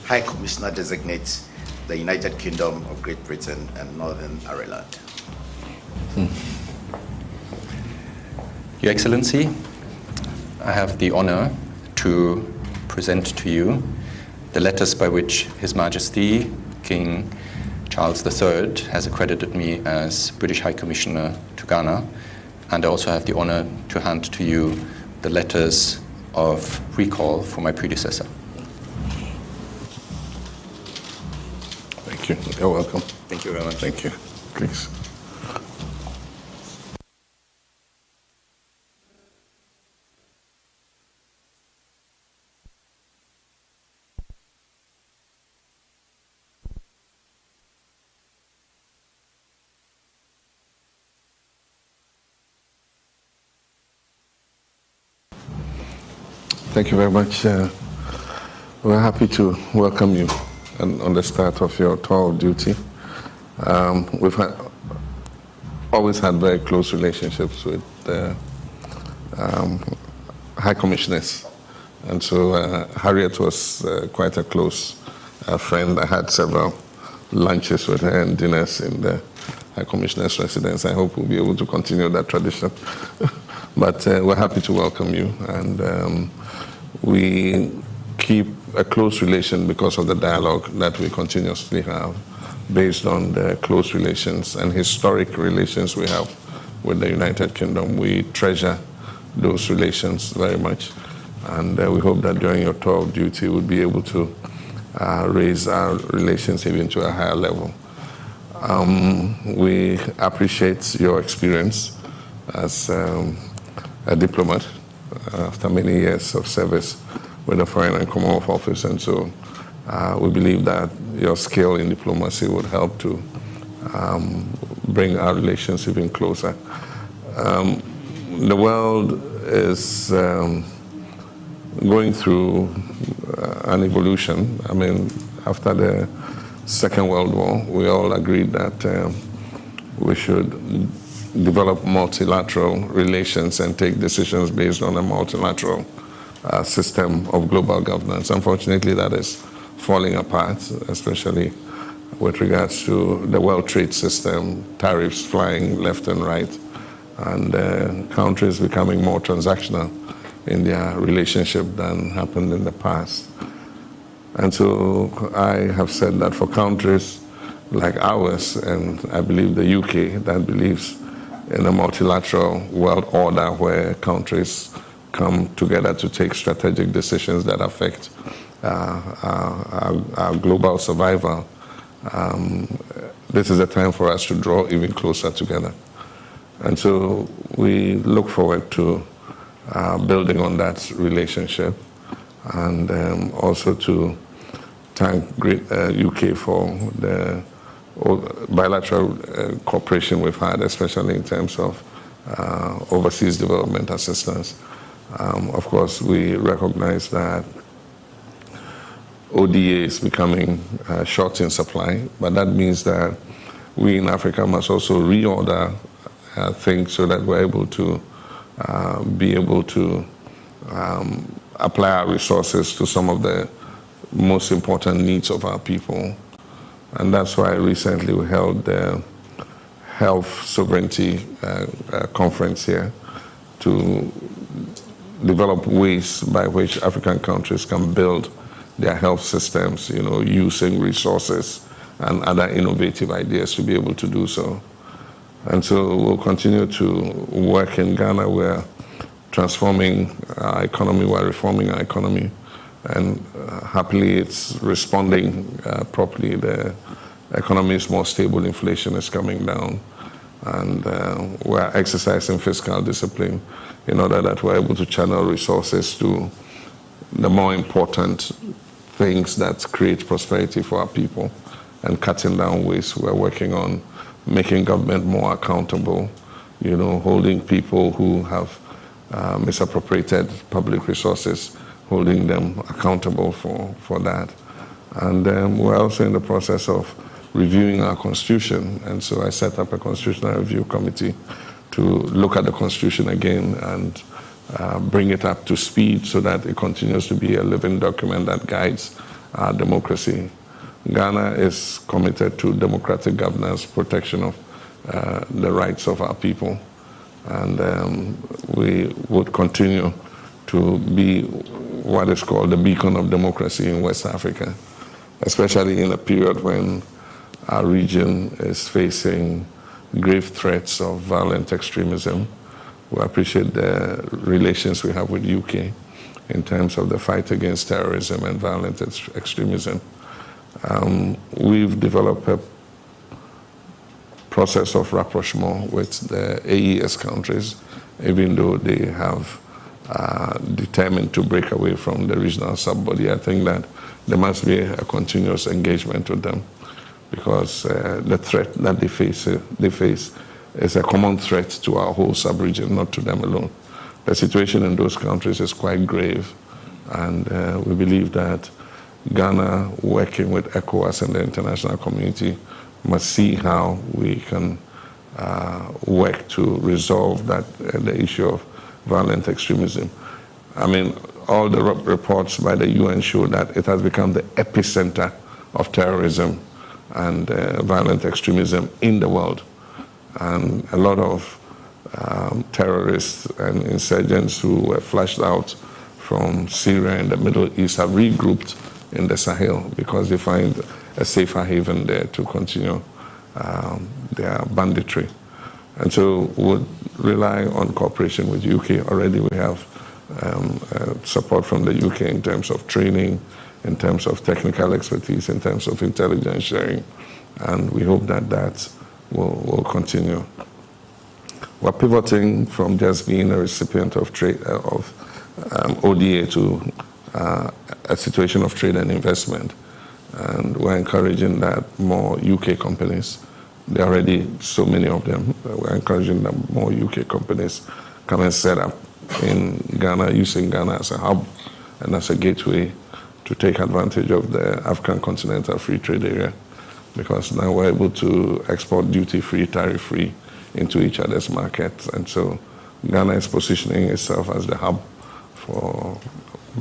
High Commissioner Designate, the United Kingdom of Great Britain and Northern Ireland. Your Excellency, I have the honor to present to you the letters by which His Majesty King Charles III has accredited me as British High Commissioner to Ghana, and I also have the honor to hand to you the letters of recall for my predecessor. Thank you. You're welcome. Thank you very much. Thank you. Please. Thank you very much. We're happy to welcome you on the start of your tour of duty. We've always had very close relationships with the High Commissioners. And so Harriet was quite a close friend. I had several lunches with her and dinners in the High Commissioner's residence. I hope we'll be able to continue that tradition. But we're happy to welcome you. And we keep a close relation because of the dialogue that we continuously have based on the close relations and historic relations we have with the United Kingdom. We treasure those relations very much. And we hope that during your tour of duty, we'll be able to raise our relations even to a higher level. We appreciate your experience as a diplomat after many years of service with the Foreign and Commonwealth Office, and so we believe that your skill in diplomacy would help to bring our relations even closer. The world is going through an evolution. I mean, after the Second World War, we all agreed that we should develop multilateral relations and take decisions based on a multilateral system of global governance. Unfortunately, that is falling apart, especially with regards to the World Trade System, tariffs flying left and right, and countries becoming more transactional in their relationship than happened in the past. And so I have said that for countries like ours, and I believe the UK, that believes in a multilateral world order where countries come together to take strategic decisions that affect our global survival, this is a time for us to draw even closer together. And so we look forward to building on that relationship, and also to thank UK for the bilateral cooperation we've had, especially in terms of overseas development assistance. Of course, we recognize that ODA is becoming short in supply, but that means that we in Africa must also reorder things so that we're able to apply our resources to some of the most important needs of our people. And that's why recently we held the Health Sovereignty Conference here to develop ways by which African countries can build their health systems, using resources and other innovative ideas to be able to do so. And so we'll continue to work in Ghana. We're transforming our economy, we're reforming our economy, and happily it's responding properly. The economy is more stable, inflation is coming down, and we're exercising fiscal discipline in order that we're able to channel resources to the more important things that create prosperity for our people and cutting down waste. We're working on making government more accountable, holding people who have misappropriated public resources, holding them accountable for that. And we're also in the process of reviewing our constitution, and so I set up a constitutional review committee to look at the constitution again and bring it up to speed so that it continues to be a living document that guides our democracy. Ghana is committed to democratic governance, protection of the rights of our people, and we would continue to be what is called the beacon of democracy in West Africa, especially in a period when our region is facing grave threats of violent extremism. We appreciate the relations we have with UK in terms of the fight against terrorism and violent extremism. We've developed a process of rapprochement with the AES countries, even though they have determined to break away from the regional sub-body. I think that there must be a continuous engagement with them, because the threat that they face is a common threat to our whole sub-region, not to them alone. The situation in those countries is quite grave, and we believe that Ghana, working with ECOWAS and the international community, must see how we can work to resolve that the issue of violent extremism. I mean, all the reports by the UN show that it has become the epicenter of terrorism and violent extremism in the world. And a lot of terrorists and insurgents who were flushed out from Syria and the Middle East have regrouped in the Sahel because they find a safer haven there to continue their banditry. And so we would rely on cooperation with UK. Already we have support from the UK in terms of training, in terms of technical expertise, in terms of intelligence sharing, and we hope that that will continue. We're pivoting from just being a recipient of trade of ODA to a situation of trade and investment, and we're encouraging that more UK companies, there are already so many of them, we're encouraging that more UK companies come and set up in Ghana, using Ghana as a hub and as a gateway to take advantage of the African Continental Free Trade Area, because now we're able to export duty-free, tariff-free into each other's markets. And so Ghana is positioning itself as the hub for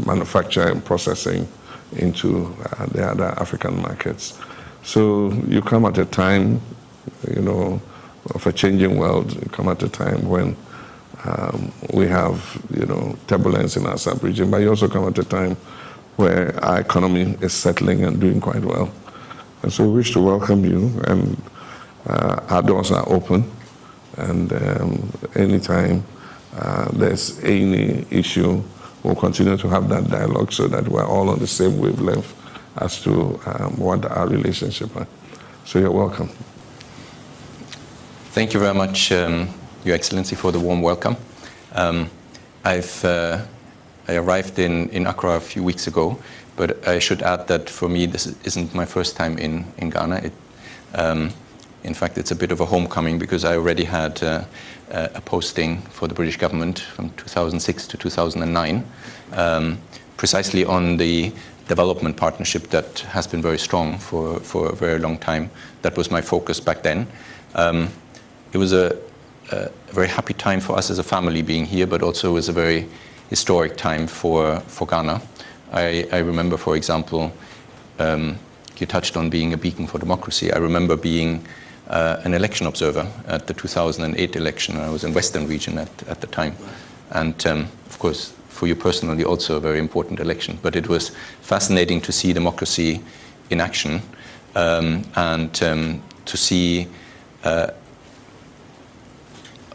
manufacture and processing into the other African markets. So you come at a time, you know, of a changing world. You come at a time when we have, you know, turbulence in our sub-region, but you also come at a time where our economy is settling and doing quite well. And so we wish to welcome you, and our doors are open. And anytime there's any issue, we'll continue to have that dialogue so that we're all on the same wavelength as to what our relationship is. So you're welcome. Thank you very much, Your Excellency, for the warm welcome. I arrived in Accra a few weeks ago, but I should add that for me this isn't my first time in Ghana. In fact, it's a bit of a homecoming, because I already had a posting for the British government from 2006 to 2009, precisely on the development partnership that has been very strong for a very long time. That was my focus back then. It was a very happy time for us as a family being here, but also was a very historic time for Ghana. I remember, for example, you touched on being a beacon for democracy. I remember being an election observer at the 2008 election. I was in Western region at the time. And of course, for you personally, also a very important election. But it was fascinating to see democracy in action, and to see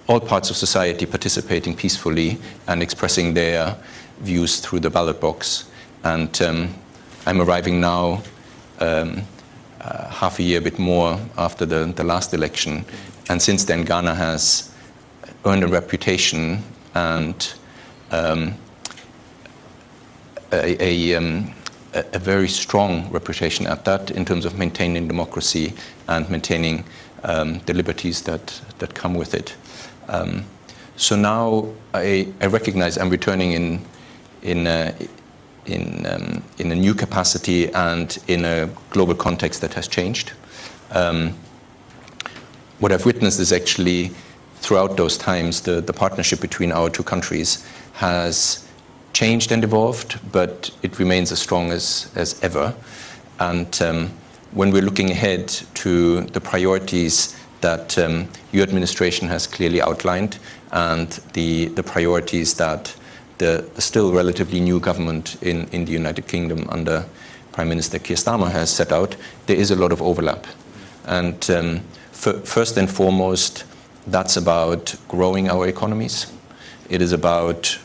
all parts of society participating peacefully and expressing their views through the ballot box. And I'm arriving now half a year, a bit more after the last election. And since then, Ghana has earned a reputation and a very strong reputation at that, in terms of maintaining democracy and maintaining the liberties that come with it. So now I recognize I'm returning in a new capacity and in a global context that has changed. What I've witnessed is actually throughout those times, the partnership between our two countries has changed and evolved, but it remains as strong as ever. And when we're looking ahead to the priorities that your administration has clearly outlined, and the priorities that the still relatively new government in the United Kingdom under Prime Minister Keir Starmer has set out, there is a lot of overlap. And first and foremost, that's about growing our economies. It is about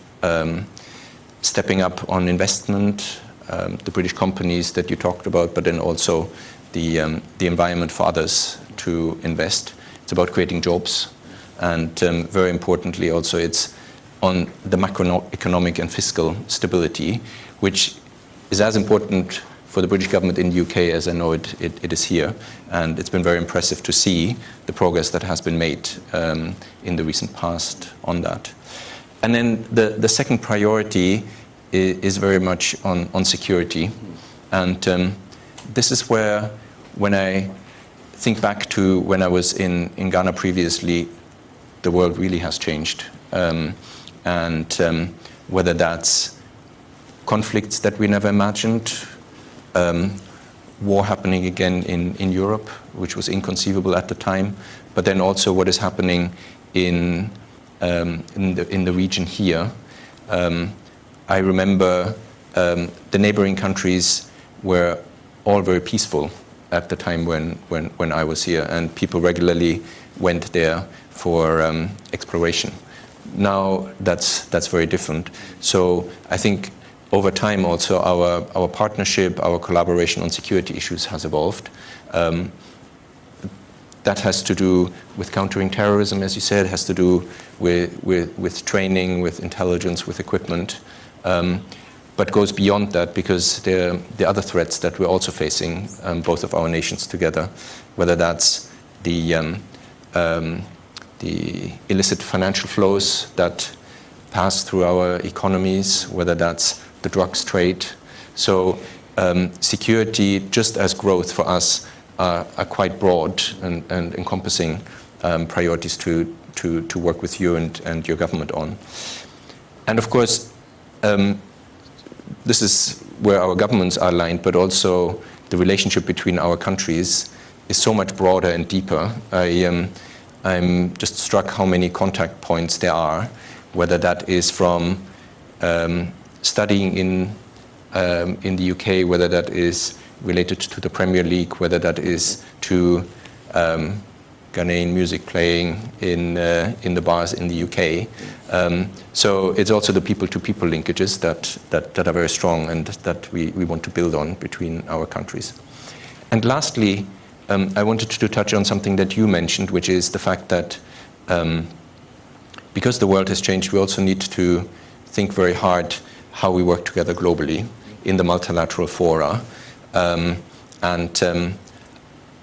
stepping up on investment, the British companies that you talked about, but then also the environment for others to invest. It's about creating jobs. And very importantly also, it's on the macroeconomic and fiscal stability, which is as important for the British government in the UK as I know it is here. And it's been very impressive to see the progress that has been made in the recent past on that. And then the second priority is very much on security. And this is where, when I think back to when I was in Ghana previously, the world really has changed. And whether that's conflicts that we never imagined, war happening again in Europe, which was inconceivable at the time, but then also what is happening in the region here. I remember the neighboring countries were all very peaceful at the time when I was here, and people regularly went there for exploration. Now that's very different. So I think over time also our partnership, our collaboration on security issues has evolved. That has to do with countering terrorism, as you said, has to do with training, with intelligence, with equipment, but goes beyond that because there are other threats that we're also facing, both of our nations together, whether that's the illicit financial flows that pass through our economies, whether that's the drugs trade. So security, just as growth for us, are quite broad and encompassing priorities to work with you and your government on. And of course, this is where our governments are aligned, but also the relationship between our countries is so much broader and deeper. I'm just struck how many contact points there are, whether that is from studying in the UK, whether that is related to the Premier League, whether that is to Ghanaian music playing in the bars in the UK. So it's also the people-to-people linkages that are very strong and that we want to build on between our countries. And lastly, I wanted to touch on something that you mentioned, which is the fact that because the world has changed, we also need to think very hard how we work together globally in the multilateral fora. And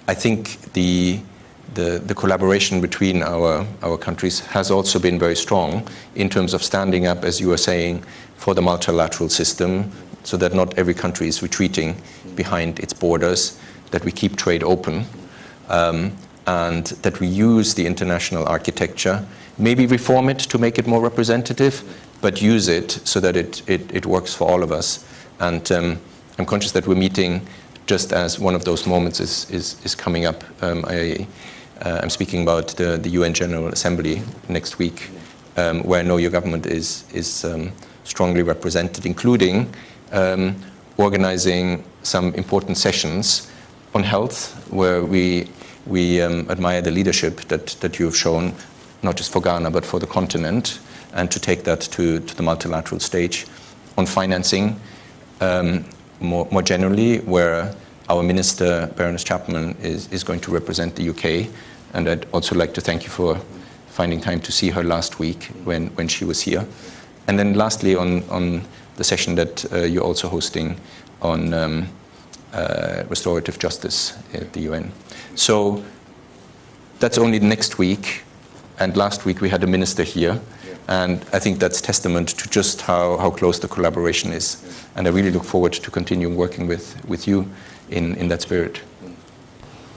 I think the collaboration between our countries has also been very strong in terms of standing up, as you were saying, for the multilateral system, so that not every country is retreating behind its borders, that we keep trade open, and that we use the international architecture, maybe reform it to make it more representative, but use it so that it works for all of us. And I'm conscious that we're meeting just as one of those moments is coming up. I'm speaking about the UN General Assembly next week, where I know your government is strongly represented, including organizing some important sessions on health, where we admire the leadership that you have shown, not just for Ghana, but for the continent, and to take that to the multilateral stage. On financing, more generally, where our Minister, Baroness Chapman, is going to represent the UK. And I'd also like to thank you for finding time to see her last week when she was here. And then lastly, on the session that you're also hosting on restorative justice at the UN. So that's only next week. And last week we had a minister here. And I think that's testament to just how close the collaboration is. And I really look forward to continuing working with you in that spirit.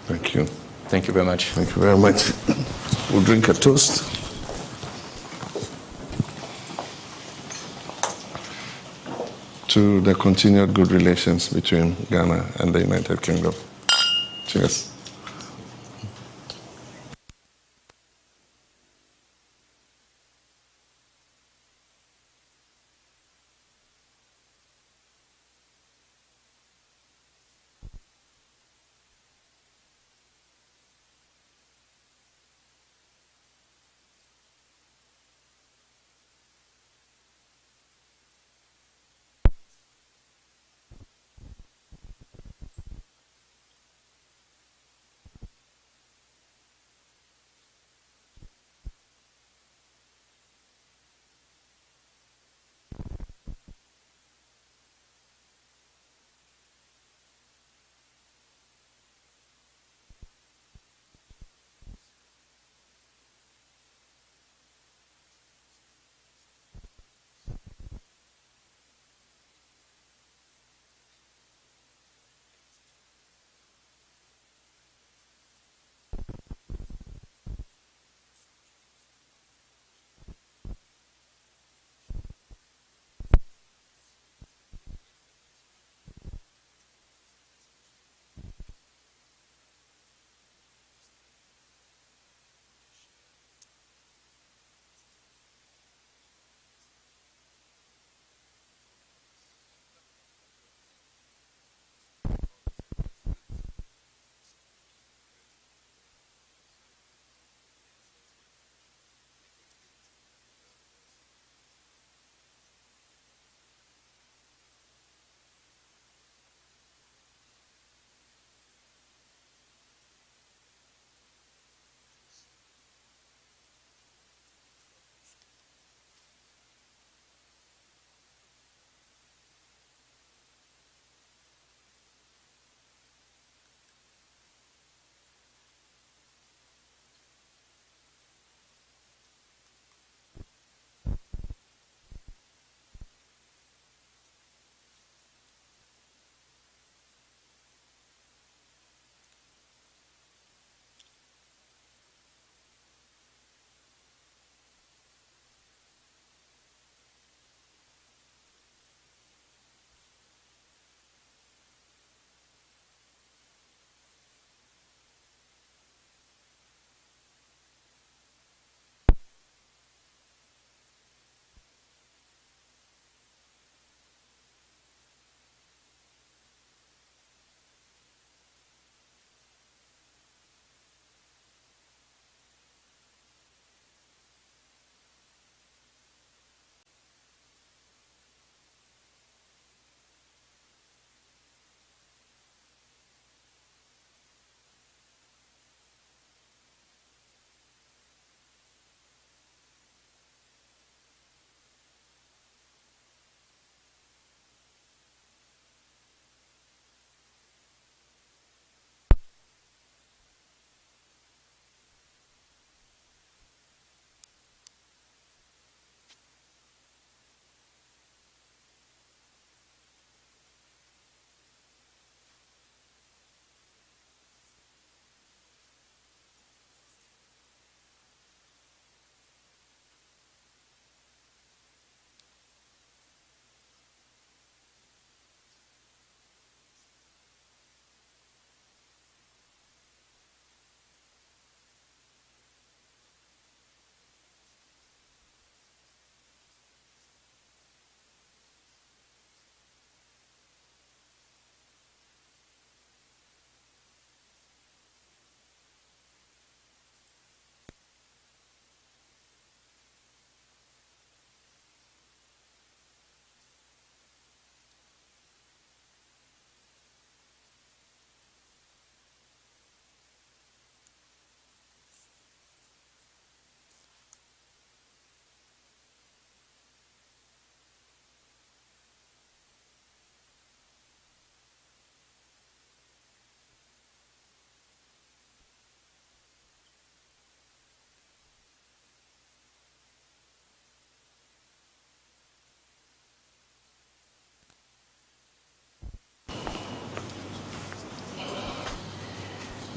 Thank you. Thank you very much. Thank you very much. We'll drink a toast. to the continued good relations between Ghana and the United Kingdom. Cheers.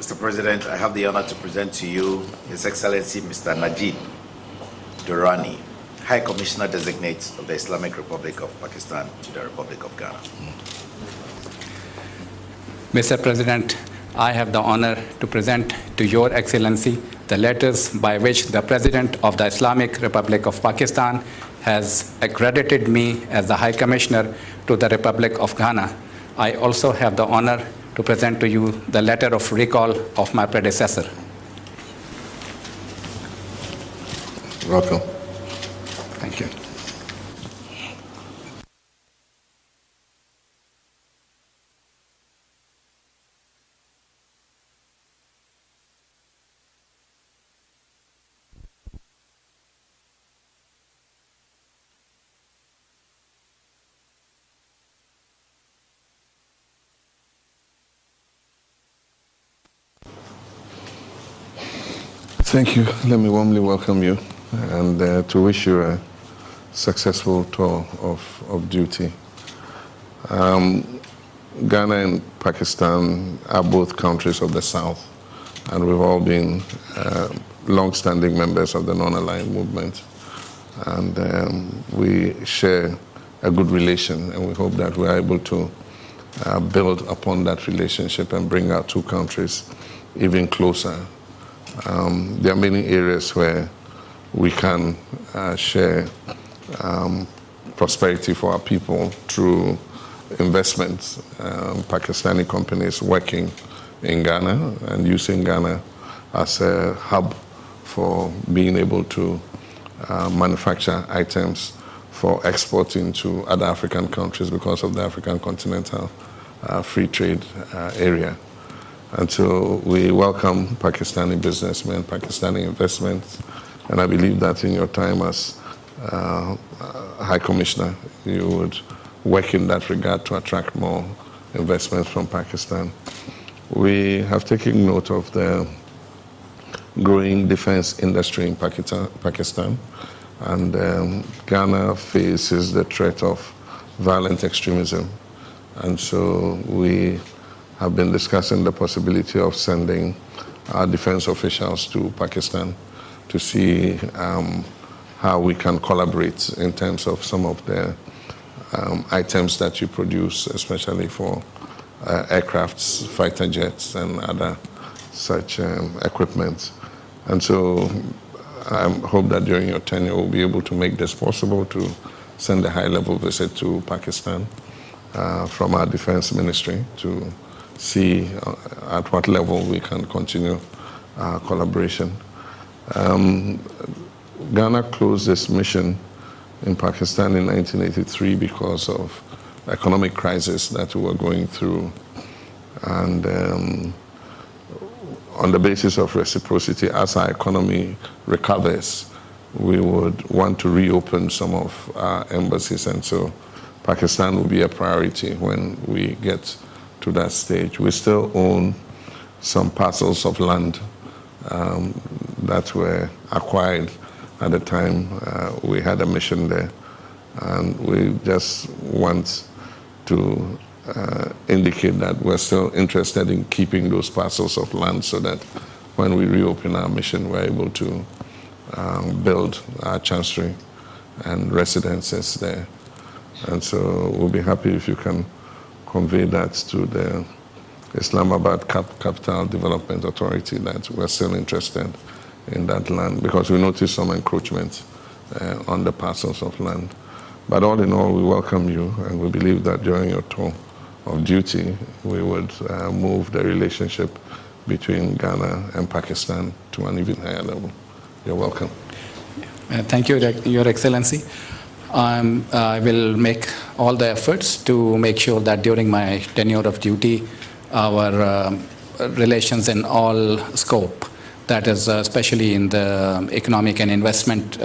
Mr. President, I have the honor to present to you His Excellency Mr. Najeeb Durrani, High Commissioner Designate of the Islamic Republic of Pakistan to the Republic of Ghana. Mr. President, I have the honor to present to Your Excellency the letters by which the President of the Islamic Republic of Pakistan has accredited me as the High Commissioner to the Republic of Ghana. I also have the honor to present to you the letter of recall of my predecessor. Welcome. Thank you. Thank you. Let me warmly welcome you and to wish you a successful tour of duty. Ghana and Pakistan are both countries of the South, and we've all been long-standing members of the non-aligned movement. And we share a good relation, and we hope that we're able to build upon that relationship and bring our two countries even closer. There are many areas where we can share prosperity for our people through investments. Pakistani companies working in Ghana and using Ghana as a hub for being able to manufacture items for exporting to other African countries because of the African continental free trade area. And so we welcome Pakistani businessmen, Pakistani investments, and I believe that in your time as High Commissioner, you would work in that regard to attract more investments from Pakistan. We have taken note of the growing defense industry in Pakistan, and Ghana faces the threat of violent extremism. And so we have been discussing the possibility of sending our defense officials to Pakistan to see how we can collaborate in terms of some of the items that you produce, especially for aircrafts, fighter jets, and other such equipment. And so I hope that during your tenure we'll be able to make this possible, to send a high-level visit to Pakistan from our defense ministry to see at what level we can continue collaboration. Ghana closed this mission in Pakistan in 1983 because of economic crisis that we were going through. And on the basis of reciprocity, as our economy recovers, we would want to reopen some of our embassies. And so Pakistan will be a priority when we get to that stage. We still own some parcels of land that were acquired at the time we had a mission there. And we just want to indicate that we're still interested in keeping those parcels of land so that when we reopen our mission, we're able to build our chancery and residences there. And so we'll be happy if you can convey that to the Islamabad Capital Development Authority, that we're still interested in that land, because we noticed some encroachment on the parcels of land. But all in all, we welcome you, and we believe that during your tour of duty, we would move the relationship between Ghana and Pakistan to an even higher level. You're welcome. Thank you, Your Excellency. I will make all the efforts to make sure that during my tenure of duty, our relations in all scope, that is especially in the economic and investment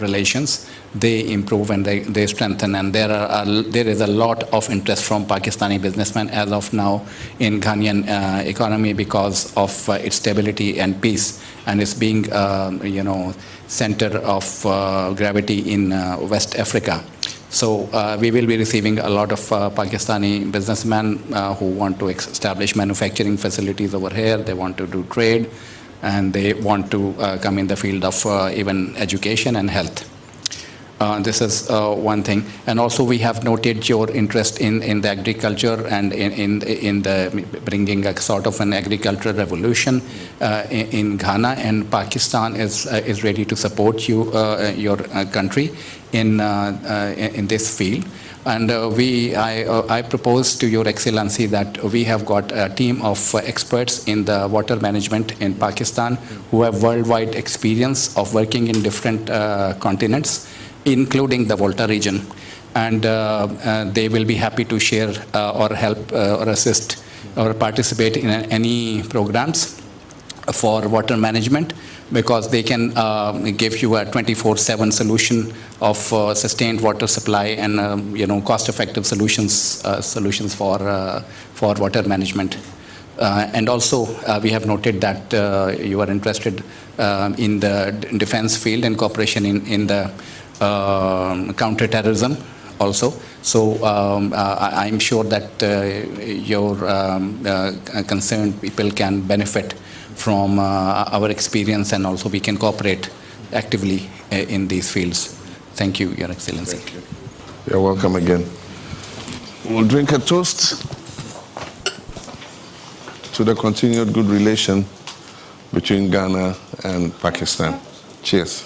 relations, they improve and they strengthen. And there is a lot of interest from Pakistani businessmen as of now in Ghanaian economy because of its stability and peace, and it's being center of gravity in West Africa. So we will be receiving a lot of Pakistani businessmen who want to establish manufacturing facilities over here. They want to do trade, and they want to come in the field of even education and health. This is one thing. And also we have noted your interest in the agriculture and in the bringing a sort of an agricultural revolution in Ghana, and Pakistan is ready to support you, your country in this field. And I propose to Your Excellency that we have got a team of experts in the water management in Pakistan who have worldwide experience of working in different continents, including the Volta region. And they will be happy to share or help or assist or participate in any programs for water management, because they can give you a 24/7 solution of sustained water supply and cost-effective solutions for water management. And also, we have noted that you are interested in the defense field and cooperation in the counter-terrorism also. So I'm sure that your concerned people can benefit from our experience, and also we can cooperate actively in these fields. Thank you, Your Excellency. Thank you. You're welcome again. We'll drink a toast to the continued good relation between Ghana and Pakistan. Cheers.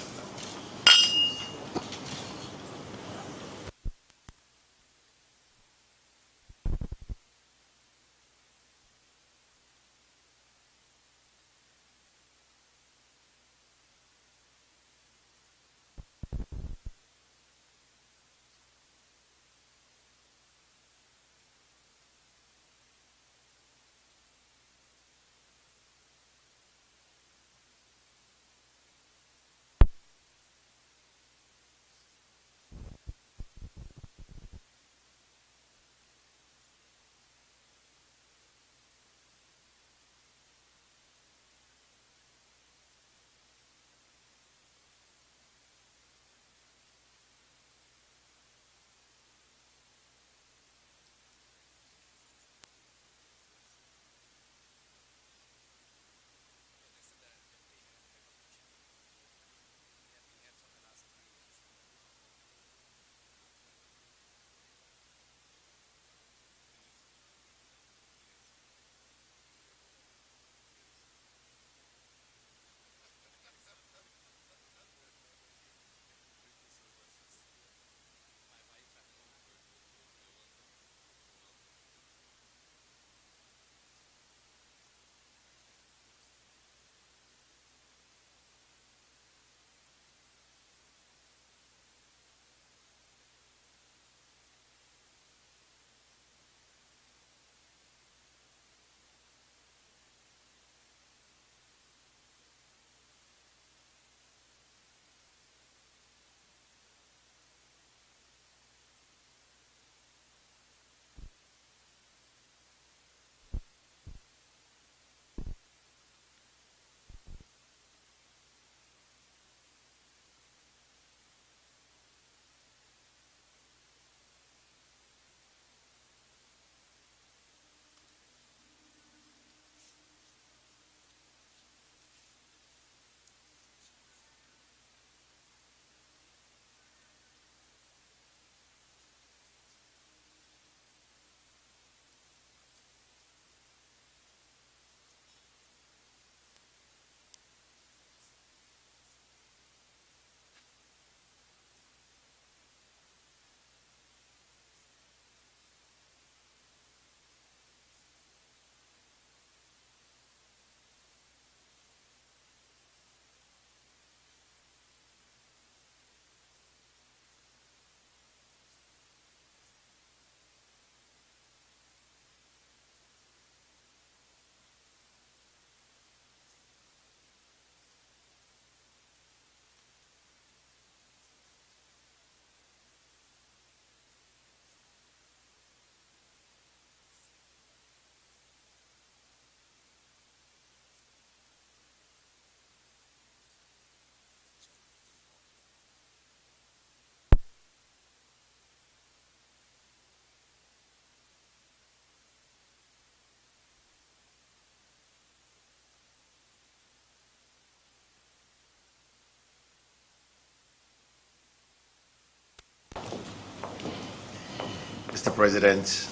Mr. President,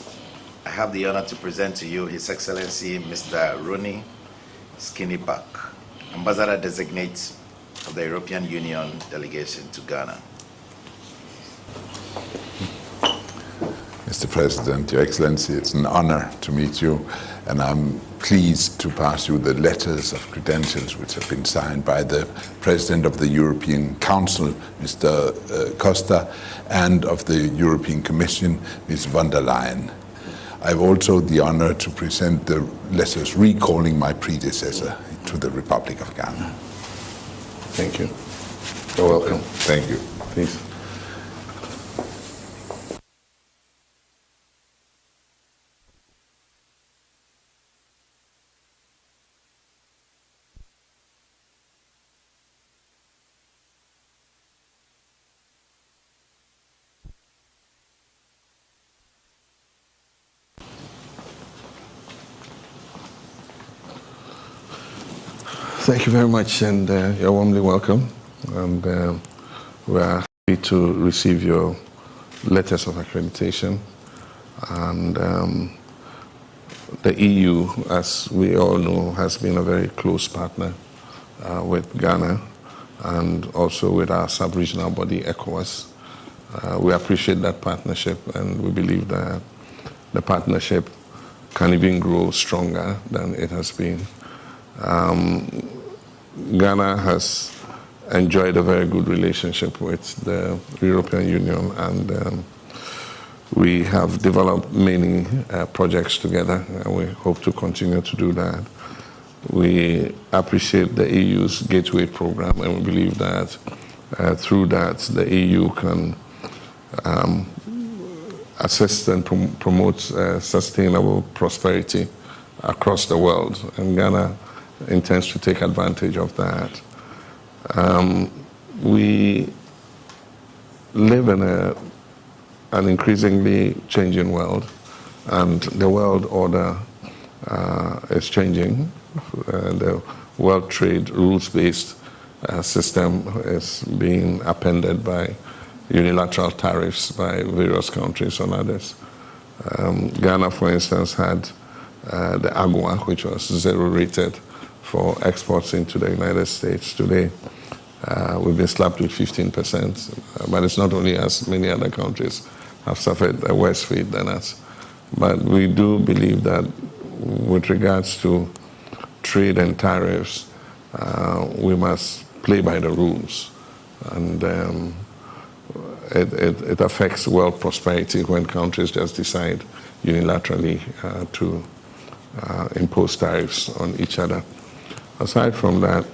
I have the honor to present to you His Excellency Mr. Rune Skinnebach, Ambassador-designate of the European Union delegation to Ghana. Mr. President, Your Excellency, it's an honor to meet you, and I'm pleased to pass you the letters of credentials which have been signed by the President of the European Council, Mr. Costa, and of the European Commission, Ms. von der Leyen. I have also the honor to present the letters recalling my predecessor to the Republic of Ghana. Thank you. You're welcome. Thank you. Please. Thank you very much, and you're warmly welcome. And we are happy to receive your letters of accreditation. And the EU, as we all know, has been a very close partner with Ghana and also with our sub-regional body, ECOWAS. We appreciate that partnership, and we believe that the partnership can even grow stronger than it has been. Ghana has enjoyed a very good relationship with the European Union, and we have developed many projects together, and we hope to continue to do that. We appreciate the EU's Gateway program, and we believe that through that the EU can assist and promote sustainable prosperity across the world, and Ghana intends to take advantage of that. We live in an increasingly changing world, and the world order is changing. The world trade rules-based system is being appended by unilateral tariffs by various countries on others. Ghana, for instance, had the AGOA, which was zero-rated for exports into the United States. Today, we've been slapped with 15%, but it's not only us, many other countries have suffered a worse fate than us. But we do believe that with regards to trade and tariffs, we must play by the rules. And it affects world prosperity when countries just decide unilaterally to impose tariffs on each other. Aside from that,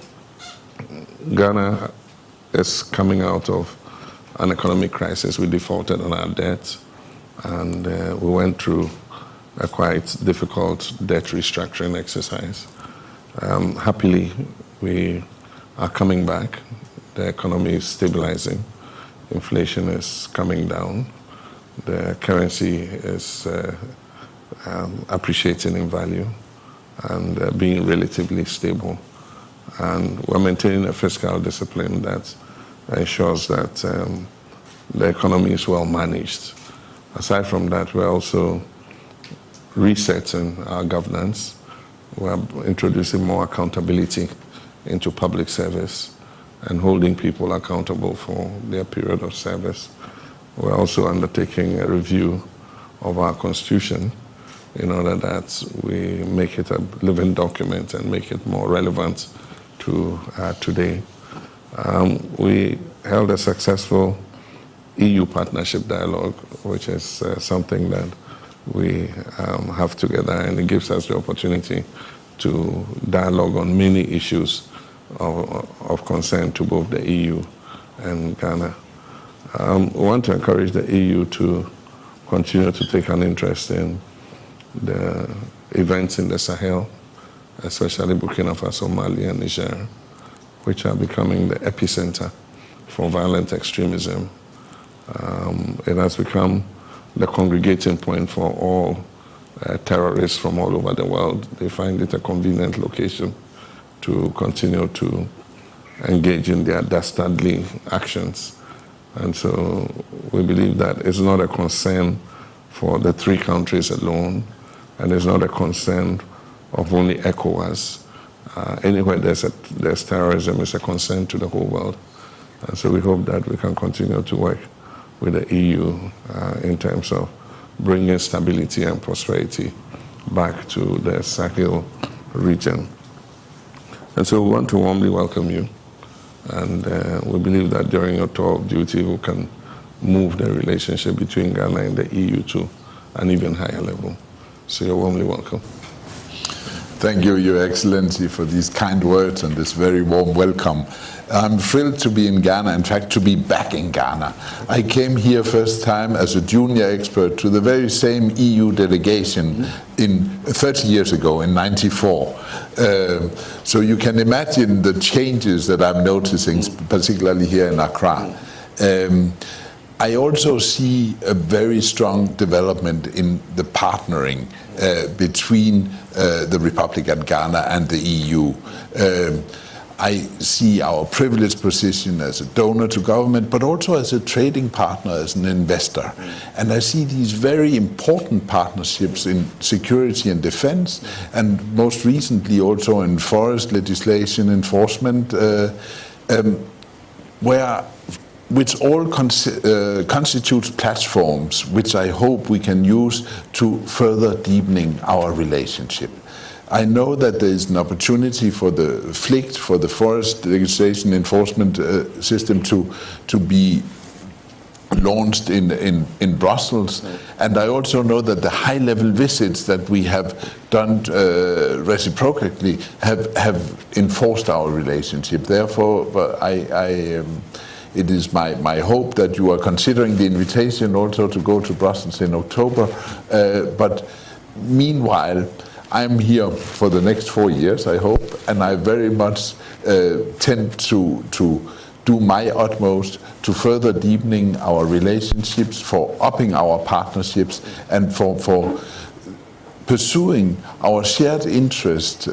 Ghana is coming out of an economic crisis. We defaulted on our debt, and we went through a quite difficult debt restructuring exercise. Happily, we are coming back. The economy is stabilizing. Inflation is coming down. The currency is appreciating in value and being relatively stable. And we're maintaining a fiscal discipline that ensures that the economy is well managed. Aside from that, we're also resetting our governance. We're introducing more accountability into public service and holding people accountable for their period of service. We're also undertaking a review of our constitution in order that we make it a living document and make it more relevant to today. We held a successful EU partnership dialogue, which is something that we have together, and it gives us the opportunity to dialogue on many issues of concern to both the EU and Ghana. We want to encourage the EU to continue to take an interest in the events in the Sahel, especially Burkina Faso, Mali, and Niger, which are becoming the epicenter for violent extremism. It has become the congregating point for all terrorists from all over the world. They find it a convenient location to continue to engage in their dastardly actions. And so we believe that it's not a concern for the three countries alone, and it's not a concern of only ECOWAS. Anywhere there's terrorism, it's a concern to the whole world. And so we hope that we can continue to work with the EU in terms of bringing stability and prosperity back to the Sahel region. And so we want to warmly welcome you. And we believe that during your tour of duty, we can move the relationship between Ghana and the EU to an even higher level. So you're warmly welcome. Thank you, Your Excellency, for these kind words and this very warm welcome. I'm thrilled to be in Ghana, in fact, to be back in Ghana. I came here first time as a junior expert to the very same EU delegation in 30 years ago, in '94. So you can imagine the changes that I'm noticing, particularly here in Accra. I also see a very strong development in the partnering between the Republic of Ghana and the EU. I see our privileged position as a donor to government, but also as a trading partner, as an investor. And I see these very important partnerships in security and defense, and most recently also in forest legislation enforcement, which all constitutes platforms which I hope we can use to further deepening our relationship. I know that there is an opportunity for the FLICT, for the forest legislation enforcement system to be launched in Brussels. And I also know that the high-level visits that we have done reciprocally have enforced our relationship. Therefore, it is my hope that you are considering the invitation also to go to Brussels in October. But meanwhile, I'm here for the next 4 years, I hope, and I very much tend to do my utmost to further deepening our relationships, for upping our partnerships, and for pursuing our shared interest,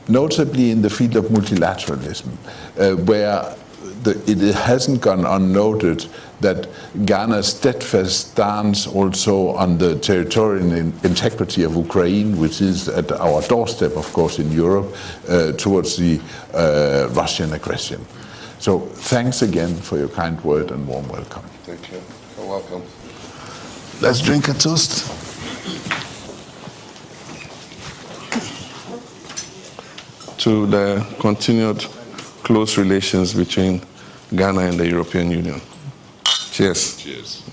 notably in the field of multilateralism, where it hasn't gone unnoted that Ghana's steadfast stance also on the territorial integrity of Ukraine, which is at our doorstep, of course, in Europe, towards the Russian aggression. So thanks again for your kind word and warm welcome. Thank you. You're welcome. Let's drink a toast. To the continued close relations between Ghana and the European Union. Cheers. Cheers.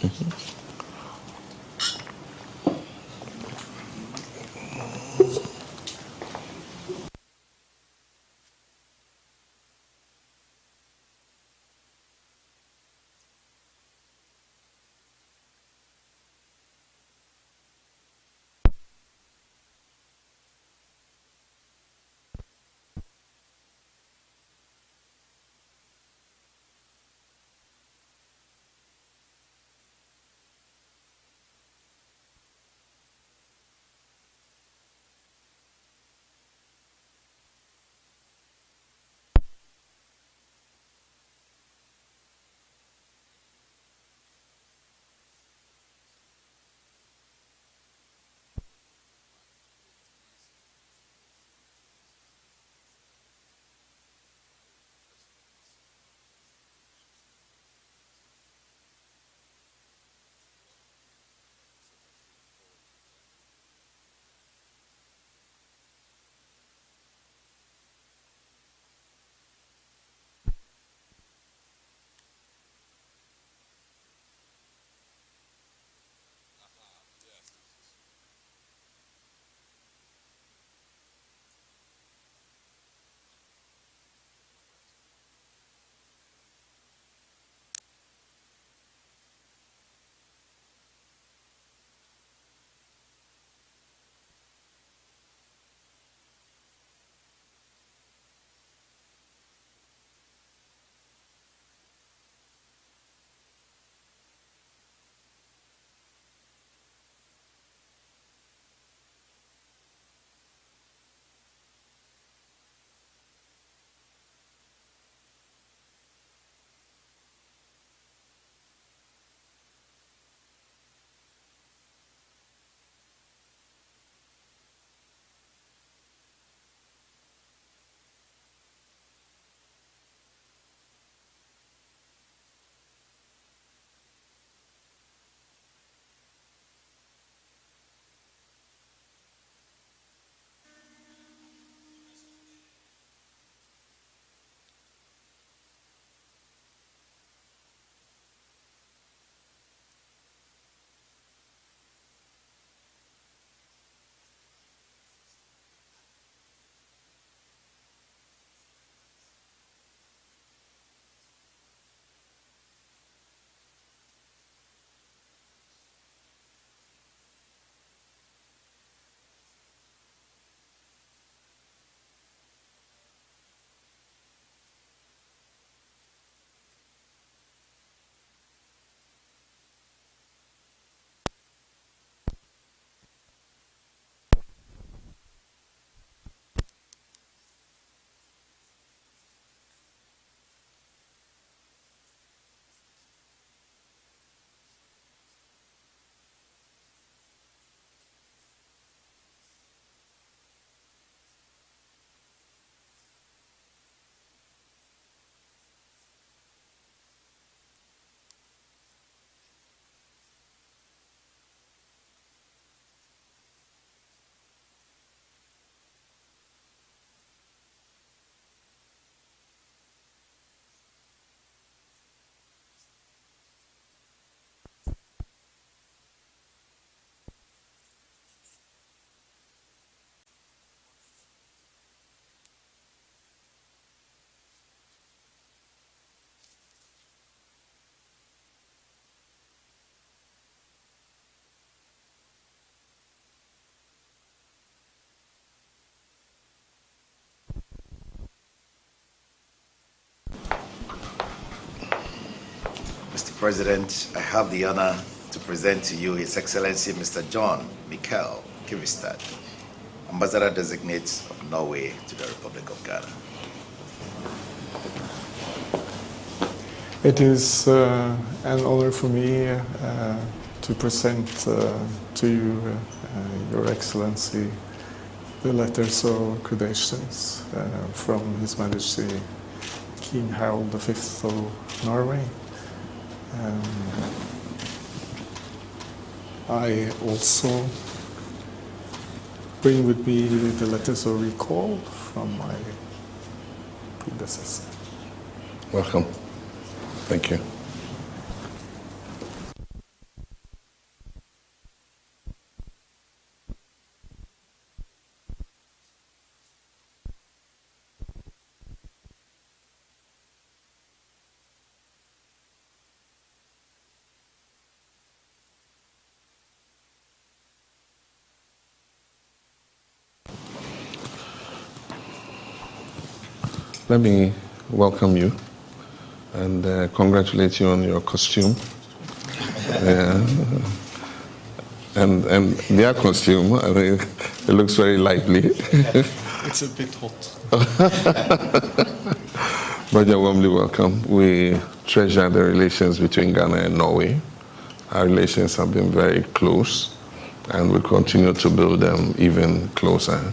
President, I have the honor to present to you His Excellency Mr. John Mikal Kvistad, Ambassador-designate of Norway to the Republic of Ghana. It is an honor for me to present to you, Your Excellency, the letters of credentials from His Majesty King Harald V of Norway. I also bring with me the letters of recall from my predecessor. Welcome. Thank you. Let me welcome you and congratulate you on your costume. And their costume, I mean, it looks very lively. It's a bit hot. But you're warmly welcome. We treasure the relations between Ghana and Norway. Our relations have been very close, and we continue to build them even closer.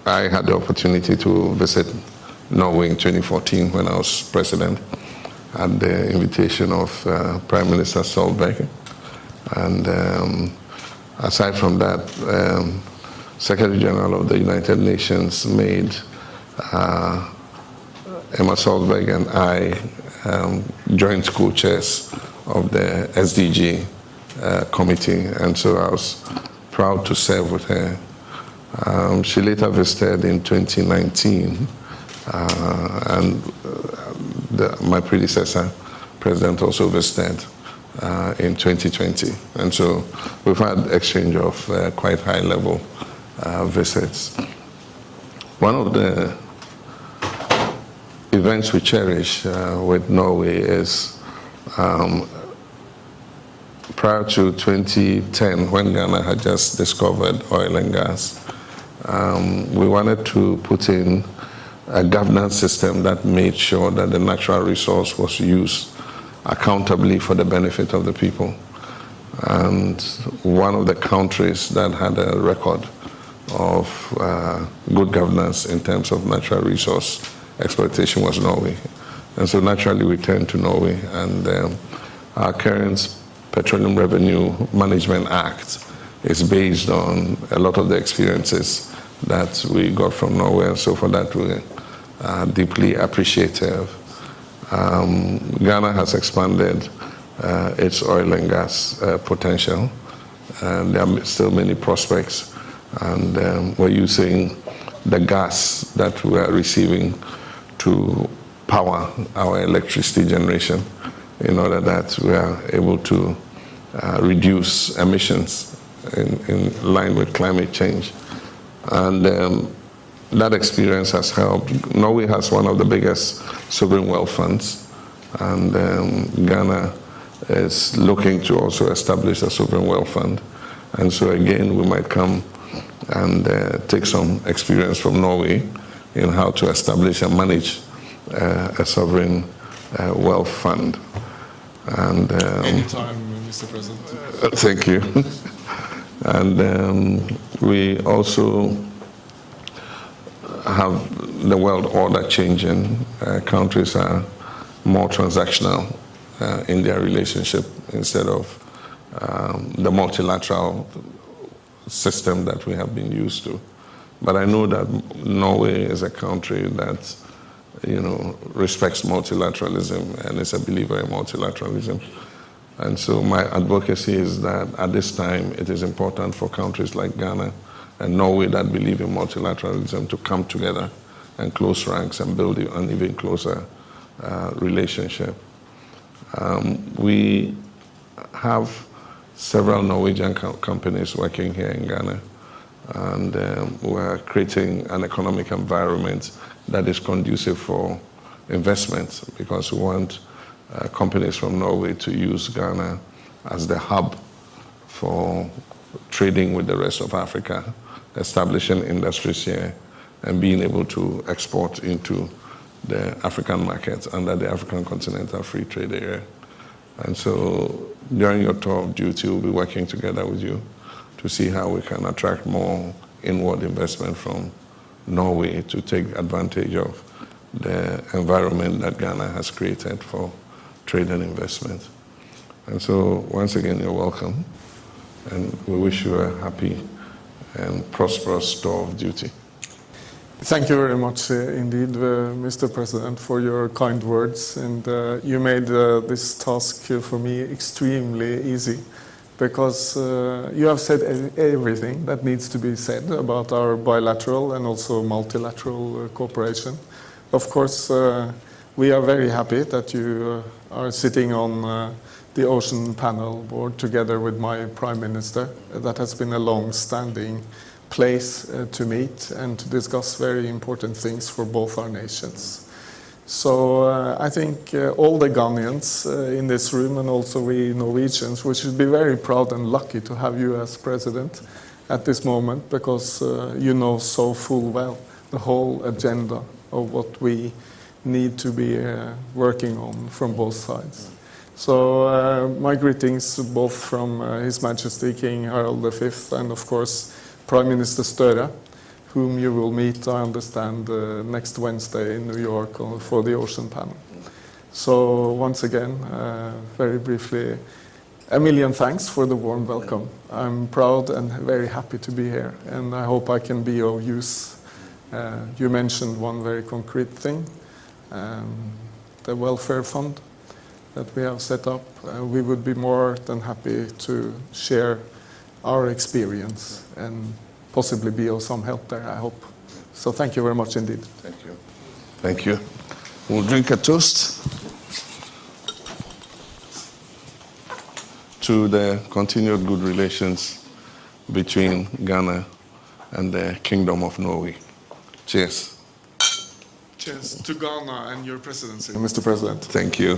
I had the opportunity to visit Norway in 2014 when I was president at the invitation of Prime Minister Solberg. And aside from that, Secretary General of the United Nations made Emma Solberg and I joint co-chairs of the SDG committee, and so I was proud to serve with her. She later visited in 2019, and my predecessor, President, also visited in 2020. And so we've had exchange of quite high-level visits. One of the events we cherish with Norway is prior to 2010, when Ghana had just discovered oil and gas, we wanted to put in a governance system that made sure that the natural resource was used accountably for the benefit of the people. And one of the countries that had a record of good governance in terms of natural resource exploitation was Norway. And so naturally we turned to Norway, and our current Petroleum Revenue Management Act is based on a lot of the experiences that we got from Norway, and so for that we're deeply appreciative. Ghana has expanded its oil and gas potential, and there are still many prospects, and we're using the gas that we are receiving to power our electricity generation in order that we are able to reduce emissions in line with climate change. And that experience has helped. Norway has one of the biggest sovereign wealth funds, and Ghana is looking to also establish a sovereign wealth fund. And so again, we might come and take some experience from Norway in how to establish and manage a sovereign wealth fund. And anytime, Mr. President. Thank you. And we also have the world order changing. Countries are more transactional in their relationship instead of the multilateral system that we have been used to. But I know that Norway is a country that, respects multilateralism and is a believer in multilateralism. And so my advocacy is that at this time, it is important for countries like Ghana and Norway that believe in multilateralism to come together and close ranks and build an even closer relationship. We have several Norwegian companies working here in Ghana, and we're creating an economic environment that is conducive for investment, because we want companies from Norway to use Ghana as the hub for trading with the rest of Africa, establishing industries here, and being able to export into the African markets under the African Continental Free Trade Area. And so during your tour of duty, we'll be working together with you to see how we can attract more inward investment from Norway to take advantage of the environment that Ghana has created for trade and investment. And so once again, you're welcome. And we wish you a happy and prosperous tour of duty. Thank you very much indeed, Mr. President, for your kind words. And you made this task for me extremely easy, because you have said everything that needs to be said about our bilateral and also multilateral cooperation. Of course, we are very happy that you are sitting on the Ocean Panel Board together with my Prime Minister. That has been a long-standing place to meet and to discuss very important things for both our nations. So I think all the Ghanaians in this room, and also we Norwegians, we should be very proud and lucky to have you as president at this moment, because you know so full well the whole agenda of what we need to be working on from both sides. So my greetings both from His Majesty King Harald V and of course Prime Minister Støre, whom you will meet, I understand, next Wednesday in New York for the Ocean Panel. So once again, very briefly, a million thanks for the warm welcome. I'm proud and very happy to be here, and I hope I can be of use. You mentioned one very concrete thing, the welfare fund that we have set up. We would be more than happy to share our experience and possibly be of some help there, I hope. So thank you very much indeed. Thank you. Thank you. We'll drink a toast to the continued good relations between Ghana and the Kingdom of Norway. Cheers. Cheers to Ghana and your presidency, Mr. President. Thank you.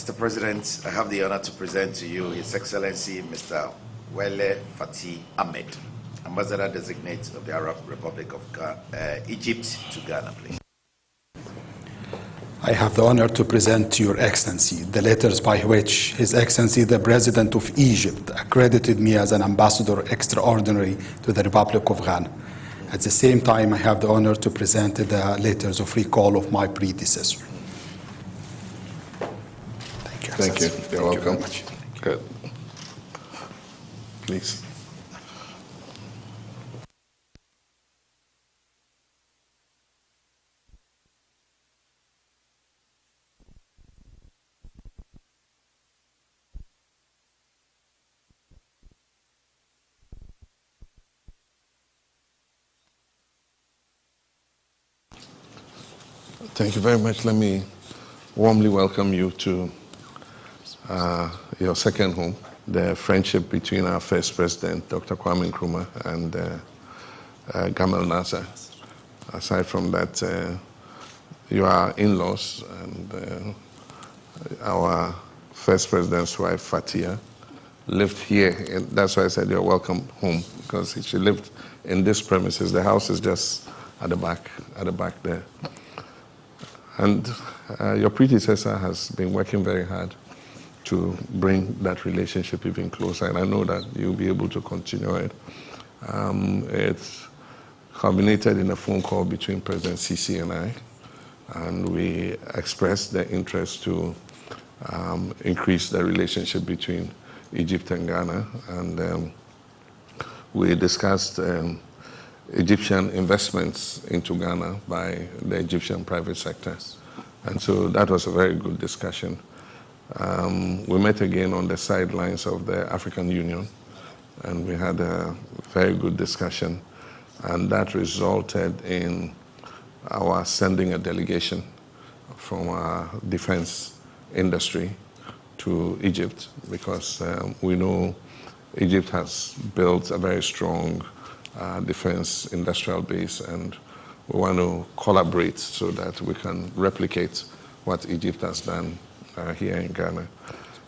Mr. President, I have the honor to present to you His Excellency Mr. Wael Fathy Ahmed, Ambassador-designate of the Arab Republic of Egypt to Ghana, please. I have the honor to present to Your Excellency the letters by which His Excellency the President of Egypt accredited me as an Ambassador Extraordinary to the Republic of Ghana. At the same time, I have the honor to present the letters of recall of my predecessor. Thank you. Thank you. You're welcome. Very much. Good. Please. Thank you very much. Let me warmly welcome you to your second home. The friendship between our first president, Dr. Kwame Nkrumah, and Gamal Nasser. Aside from that, you are in-laws, and our first president's wife, Fatia, lived here. And that's why I said you're welcome home, because she lived in this premises. The house is just at the back there. And your predecessor has been working very hard to bring that relationship even closer, and I know that you'll be able to continue it. It's culminated in a phone call between President Sisi and I, and we expressed the interest to increase the relationship between Egypt and Ghana, and we discussed Egyptian investments into Ghana by the Egyptian private sector. And so that was a very good discussion. We met again on the sidelines of the African Union, and we had a very good discussion, and that resulted in our sending a delegation from our defense industry to Egypt, because we know Egypt has built a very strong defense industrial base, and we want to collaborate so that we can replicate what Egypt has done here in Ghana.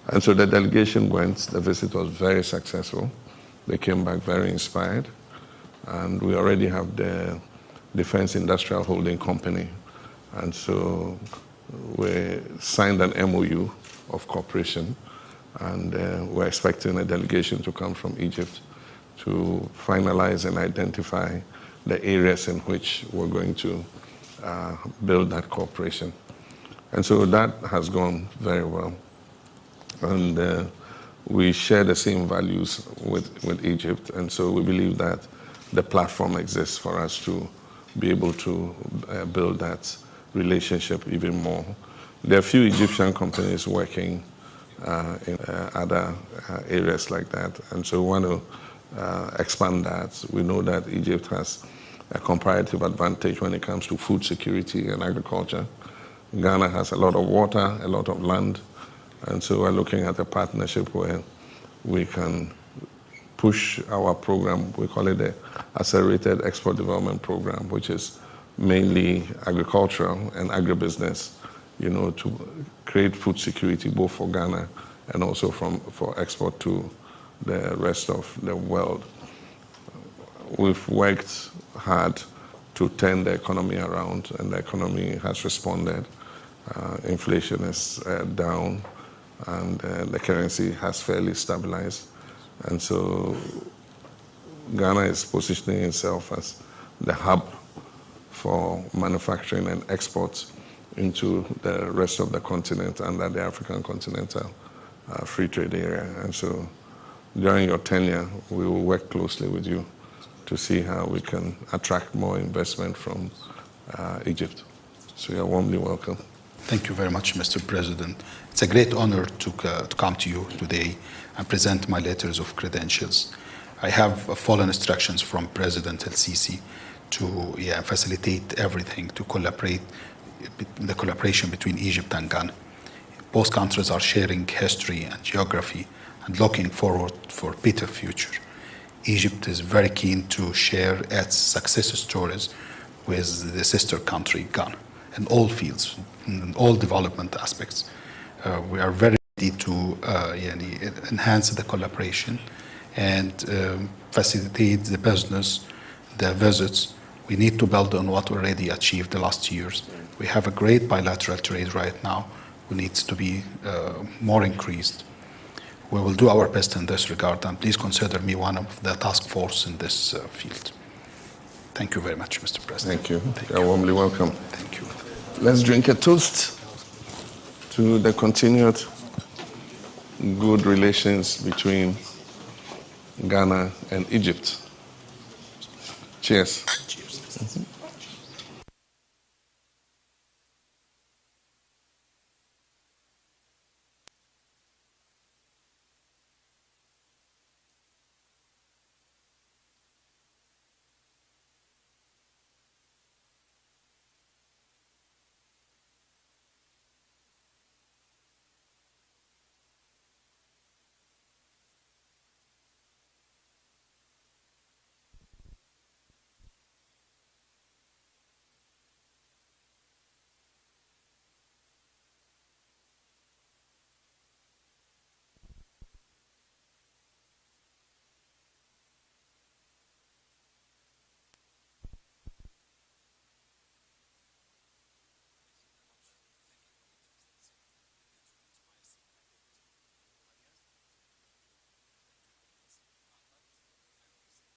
And so the delegation went. The visit was very successful. They came back very inspired, and we already have the Defense Industrial Holding Company, and so we signed an MOU of cooperation, and we're expecting a delegation to come from Egypt to finalize and identify the areas in which we're going to build that cooperation. And so that has gone very well. And we share the same values with Egypt, and so we believe that the platform exists for us to be able to build that relationship even more. There are a few Egyptian companies working in other areas like that, and so we want to expand that. We know that Egypt has a comparative advantage when it comes to food security and agriculture. Ghana has a lot of water, a lot of land, and so we're looking at a partnership where we can push our program. We call it the Accelerated Export Development Program, which is mainly agricultural and agribusiness, to create food security both for Ghana and also for export to the rest of the world. We've worked hard to turn the economy around, and the economy has responded. Inflation is down, and the currency has fairly stabilized. And so Ghana is positioning itself as the hub for manufacturing and exports into the rest of the continent under the African Continental Free Trade Area. And so during your tenure, we will work closely with you to see how we can attract more investment from Egypt. So you're warmly welcome. Thank you very much, Mr. President. It's a great honor to come to you today and present my letters of credentials. I have full instructions from President El-Sisi to facilitate everything, to collaborate, the collaboration between Egypt and Ghana. Both countries are sharing history and geography and looking forward for a better future. Egypt is very keen to share its success stories with the sister country, Ghana, in all fields, in all development aspects. We are very ready to enhance the collaboration and facilitate the business, the visits. We need to build on what we already achieved the last years. We have a great bilateral trade right now. It needs to be more increased. We will do our best in this regard, and please consider me one of the task force in this field. Thank you very much, Mr. President. Thank you. You're warmly welcome. Thank you. Let's drink a toast to the continued good relations between Ghana and Egypt. Cheers. Cheers.